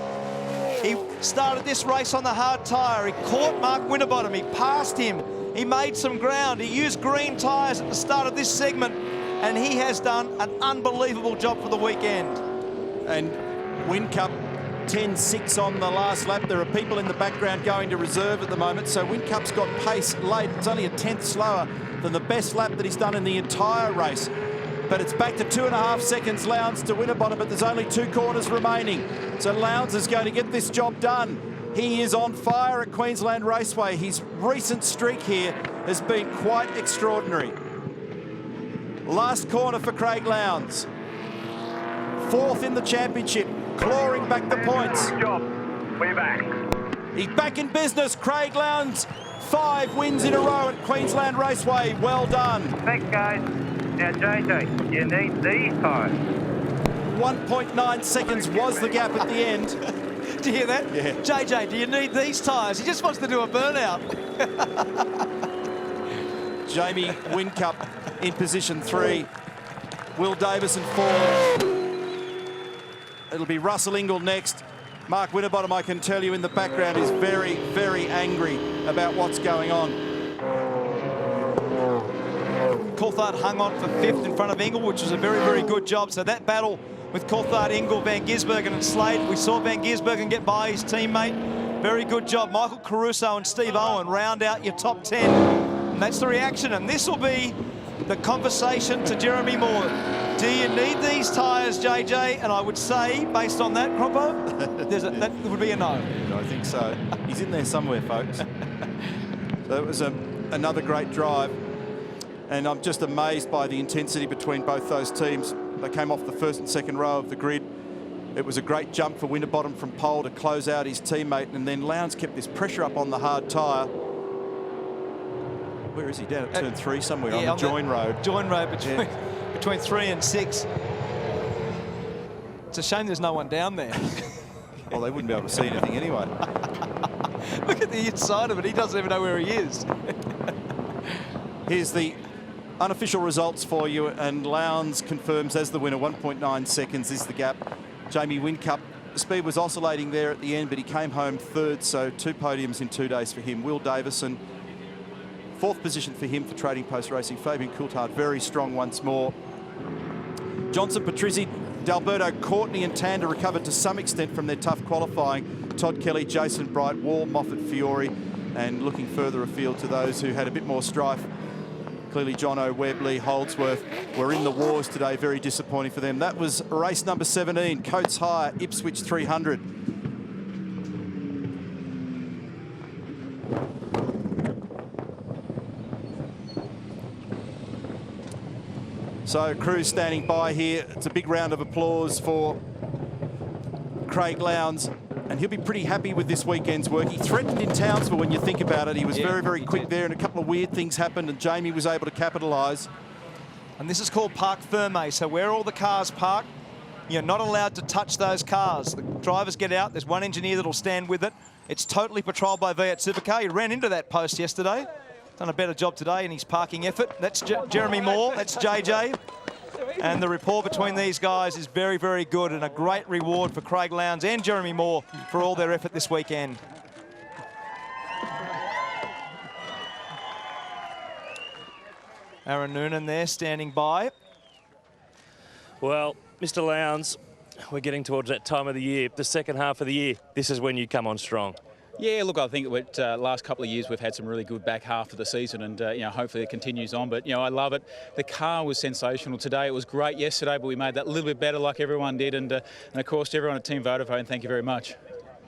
He started this race on the hard tyre. He caught Mark Winterbottom. He passed him. He made some ground. He used green tyres at the start of this segment. And he has done an unbelievable job for the weekend. And Whincup 10.6 on the last lap. There are people in the background going to reserve at the moment, so Whincup's got pace late. It's only a tenth slower than the best lap that he's done in the entire race. But it's back to 2.5 seconds, Lowndes to Winterbottom, but there's only 2 corners remaining. So Lowndes is going to get this job done. He is on fire at Queensland Raceway. His recent streak here has been quite extraordinary. Last corner for Craig Lowndes. 4th in the championship, clawing back the points. Good job. We're back. He's back in business, Craig Lowndes. 5 wins in a row at Queensland Raceway. Well done. Thanks, guys. Now, JJ, you need these tyres. 1.9 seconds was the gap at the end. Do you hear that? Yeah. JJ, do you need these tyres? He just wants to do a burnout. Jamie Whincup in position 3. Will Davison 4. It'll be Russell Ingall next. Mark Winterbottom, I can tell you in the background, is very, very angry about what's going on. Coulthard hung on for 5th in front of Ingall, which was a very, very good job. So that battle with Coulthard, Ingall, Van Gisbergen and Slade, we saw Van Gisbergen get by his teammate. Very good job. Michael Caruso and Steve Owen round out your top 10. And that's the reaction. And this will be the conversation to Jeremy Moore. Do you need these tyres, JJ? And I would say, based on that, Crompo, that would be a no. I think so. He's in there somewhere, folks. So it was another great drive. And I'm just amazed by the intensity between both those teams. They came off the 1st and 2nd row of the grid. It was a great jump for Winterbottom from pole to close out his teammate. And then Lowndes kept this pressure up on the hard tyre. Where is he? Down at turn 3 somewhere, on the join road. Join road between 3 and 6. It's a shame there's no one down there. Well, they wouldn't be able to see anything anyway. Look at the inside of it. He doesn't even know where he is. Here's the unofficial results for you, and Lowndes confirms as the winner. 1.9 seconds is the gap. Jamie Whincup, the speed was oscillating there at the end, but he came home 3rd, so 2 podiums in 2 days for him. Will Davison, 4th position for him for Trading Post Racing. Fabian Coulthard, very strong once more. Johnson, Patrizzi, D'Alberto, Courtney and Tander recovered to some extent from their tough qualifying. Todd Kelly, Jason Bright, Wall, Moffat, Fiore, and looking further afield to those who had a bit more strife. Clearly, Jono, Webb, Lee, Holdsworth were in the wars today. Very disappointing for them. That was race number 17, Coates Hire, Ipswich 300. So crew's standing by here. It's a big round of applause for Craig Lowndes, and he'll be pretty happy with this weekend's work. He threatened in Townsville when you think about it. He was very, very quick there, and a couple of weird things happened, and Jamie was able to capitalise. And this is called Parc Ferme. So where all the cars park, you're not allowed to touch those cars. The drivers get out. There's one engineer that'll stand with it. It's totally patrolled by V8 Supercar. He ran into that post yesterday. Done a better job today in his parking effort. That's Jeremy Moore. That's JJ. And the rapport between these guys is very, very good, and a great reward for Craig Lowndes and Jeremy Moore for all their effort this weekend. Aaron Noonan there standing by. Well, Mr. Lowndes, we're getting towards that time of the year, the second half of the year. This is when you come on strong. Yeah, look, I think that last couple of years we've had some really good back half of the season, and you know, hopefully it continues on. But you know, I love it. The car was sensational today. It was great yesterday, but we made that a little bit better, like everyone did. And of course, to everyone at Team Vodafone, thank you very much.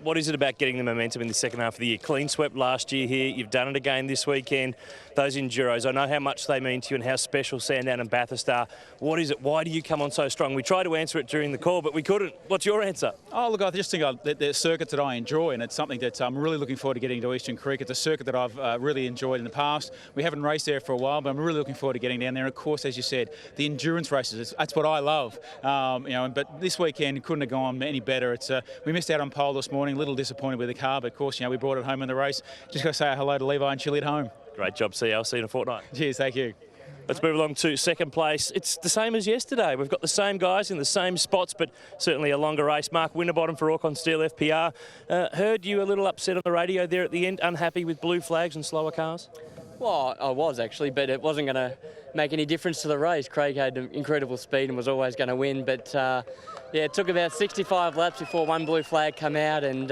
What is it about getting the momentum in the second half of the year? Clean swept last year here. You've done it again this weekend. Those Enduros, I know how much they mean to you and how special Sandown and Bathurst are. What is it? Why do you come on so strong? We tried to answer it during the call, but we couldn't. What's your answer? Oh, look, I just think the circuits that I enjoy, and it's something that I'm really looking forward to getting to Eastern Creek. It's a circuit that I've really enjoyed in the past. We haven't raced there for a while, but I'm really looking forward to getting down there. And of course, as you said, the endurance races, that's what I love. You know, but this weekend couldn't have gone any better. We missed out on pole this morning. feeling a little disappointed with the car, but of course, we brought it home in the race. Just got to say hello to Levi and Chili at home. Great job, CL. See you in a fortnight. Cheers, thank you. Let's move along to second place. It's the same as yesterday. We've got the same guys in the same spots, but certainly a longer race. Mark Winterbottom for Auckland Steel FPR. Heard you a little upset on the radio there at the end, unhappy with blue flags and slower cars? Well, I was actually, but it wasn't going to make any difference to the race. Craig had incredible speed and was always going to win, but yeah, it took about 65 laps before one blue flag came out, and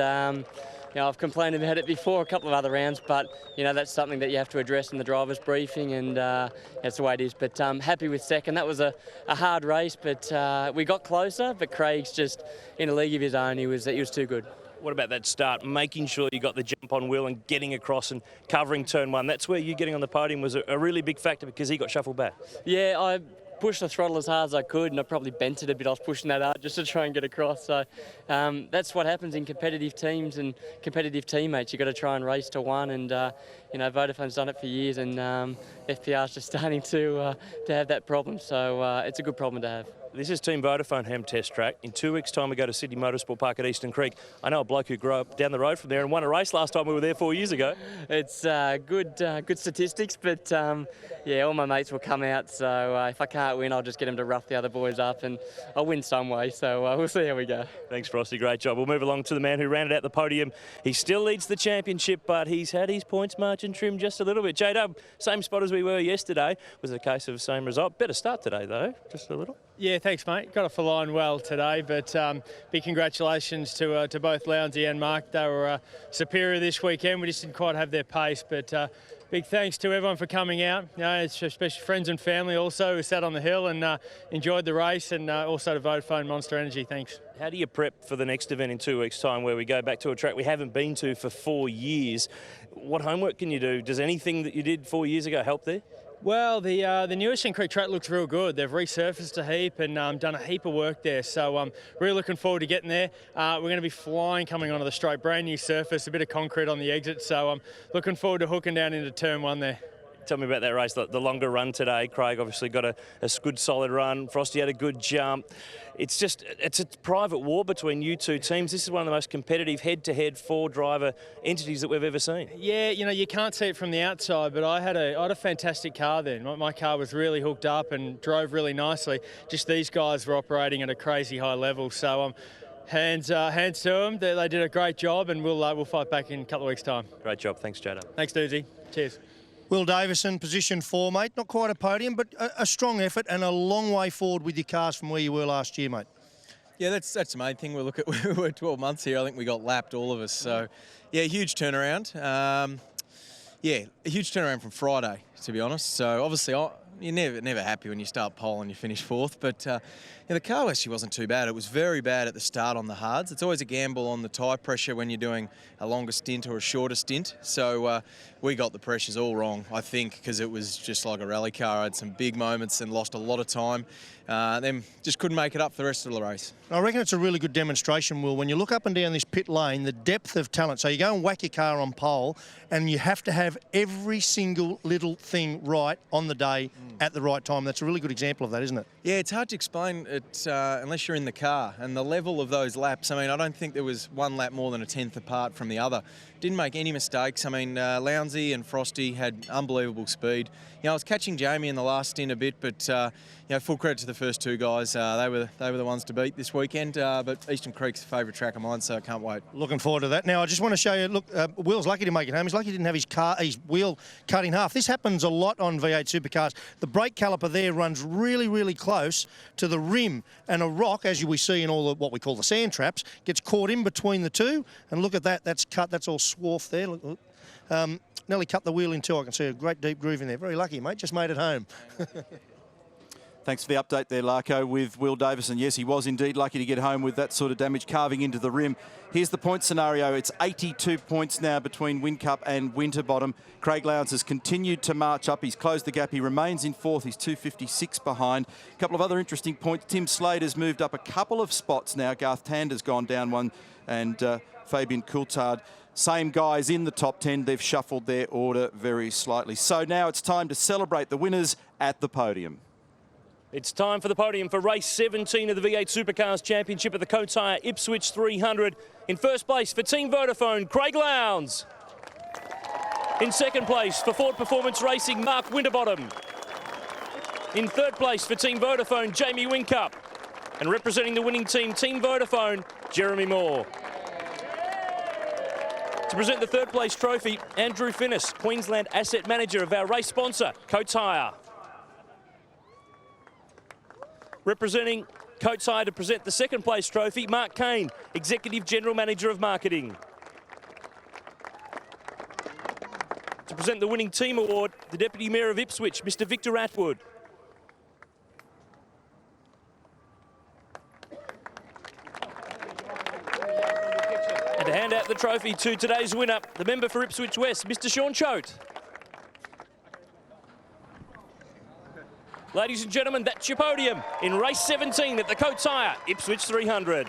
I've complained about it before a couple of other rounds, but that's something that you have to address in the driver's briefing, and that's the way it is. But happy with second. That was a hard race, but we got closer. But Craig's just in a league of his own. He was too good. What about that start, making sure you got the jump on Will and getting across and covering turn one? That's where you getting on the podium was a really big factor because he got shuffled back. Yeah, I pushed the throttle as hard as I could, and I probably bent it a bit. I was pushing that hard just to try and get across. So that's what happens in competitive teams and competitive teammates. You've got to try and race to one, and Vodafone's done it for years, and FPR's just starting to have that problem. So it's a good problem to have. This is Team Vodafone Ham Test Track. In 2 weeks' time, we go to Sydney Motorsport Park at Eastern Creek. I know a bloke who grew up down the road from there and won a race last time we were there 4 years ago. It's good statistics, but yeah, all my mates will come out. So if I can't win, I'll just get them to rough the other boys up, and I'll win some way. So we'll see how we go. Thanks, Frosty. Great job. We'll move along to the man who rounded out the podium. He still leads the championship, but he's had his points margin trimmed just a little bit. J-Dub, same spot as we were yesterday. Was it a case of same result? Better start today, though, just a little. Yeah, thanks, mate. Got off the line well today, but big congratulations to both Lowndesy and Mark. They were superior this weekend. We just didn't quite have their pace, but big thanks to everyone for coming out. Especially friends and family also who sat on the hill and enjoyed the race, and also to Vodafone Monster Energy. Thanks. How do you prep for the next event in 2 weeks' time, where we go back to a track we haven't been to for 4 years? What homework can you do? Does anything that you did 4 years ago help there? Well, the new Eastern Creek track looks real good. They've resurfaced a heap and done a heap of work there. So I'm really looking forward to getting there. We're going to be flying coming onto the straight. Brand new surface, a bit of concrete on the exit. So I'm looking forward to hooking down into turn one there. Tell me about that race, the longer run today. Craig obviously got a good solid run. Frosty had a good jump. It's a private war between you two teams. This is one of the most competitive head-to-head four-driver entities that we've ever seen. Yeah, you can't see it from the outside, but I had a fantastic car then. My car was really hooked up and drove really nicely. Just these guys were operating at a crazy high level. So hands to them. They did a great job, and we'll fight back in a couple of weeks' time. Great job. Thanks, Jada. Thanks, Doozy. Cheers. Will Davison, position 4, mate. Not quite a podium, but a strong effort and a long way forward with your cars from where you were last year, mate. Yeah, that's the main thing. We were 12 months here. I think we got lapped, all of us. So, yeah, huge turnaround. Yeah, a huge turnaround from Friday, to be honest. So, obviously, you're never happy when you start pole and you finish fourth. But the car actually wasn't too bad. It was very bad at the start on the hards. It's always a gamble on the tyre pressure when you're doing a longer stint or a shorter stint. So we got the pressures all wrong, I think, because it was just like a rally car. I had some big moments and lost a lot of time. Then just couldn't make it up for the rest of the race. I reckon it's a really good demonstration, Will, when you look up and down this pit lane, the depth of talent. So you go and whack your car on pole, and you have to have every single little thing right on the day at the right time. That's a really good example of that, isn't it? Yeah, it's hard to explain it unless you're in the car. And the level of those laps, I mean, I don't think there was one lap more than a tenth apart from the other. Didn't make any mistakes. I mean, Lowndesy and Frosty had unbelievable speed. I was catching Jamie in the last stint a bit, but full credit to the first two guys. They were the ones to beat this weekend. But Eastern Creek's a favourite track of mine, so I can't wait. Looking forward to that. Now, I just want to show you. Look, Will's lucky to make it home. He's lucky he didn't have his wheel cut in half. This happens a lot on V8 supercars. The brake caliper there runs really, really close to the rim, and a rock, as we see in all what we call the sand traps, gets caught in between the two. And look at that. That's cut. That's all swarf there. Look. Nearly cut the wheel in two. I can see a great deep groove in there. Very lucky, mate. Just made it home. Thanks for the update there, Larko, with Will Davison. Yes, he was indeed lucky to get home with that sort of damage carving into the rim. Here's the point scenario. It's 82 points now between Whincup and Winterbottom. Craig Lowndes has continued to march up. He's closed the gap. He remains in fourth. He's 256 behind. A couple of other interesting points. Tim Slater's moved up a couple of spots now. Garth Tander's gone down one, and Fabian Coulthard. Same guys in the top 10. They've shuffled their order very slightly. So now it's time to celebrate the winners at the podium. It's time for the podium for race 17 of the V8 Supercars Championship at the Coates Hire Ipswich 300. In first place for Team Vodafone, Craig Lowndes. In second place for Ford Performance Racing, Mark Winterbottom. In third place for Team Vodafone, Jamie Whincup. And representing the winning team, Team Vodafone, Jeremy Moore. To present the third place trophy, Andrew Finnis, Queensland Asset Manager of our race sponsor, Coates Hire. Representing Coates Hire to present the second place trophy, Mark Kane, Executive General Manager of Marketing. To present the winning team award, the Deputy Mayor of Ipswich, Mr. Victor Atwood. And to hand out the trophy to today's winner, the member for Ipswich West, Mr. Sean Choate. Ladies and gentlemen, that's your podium in race 17 at the Coates Hire Ipswich 300.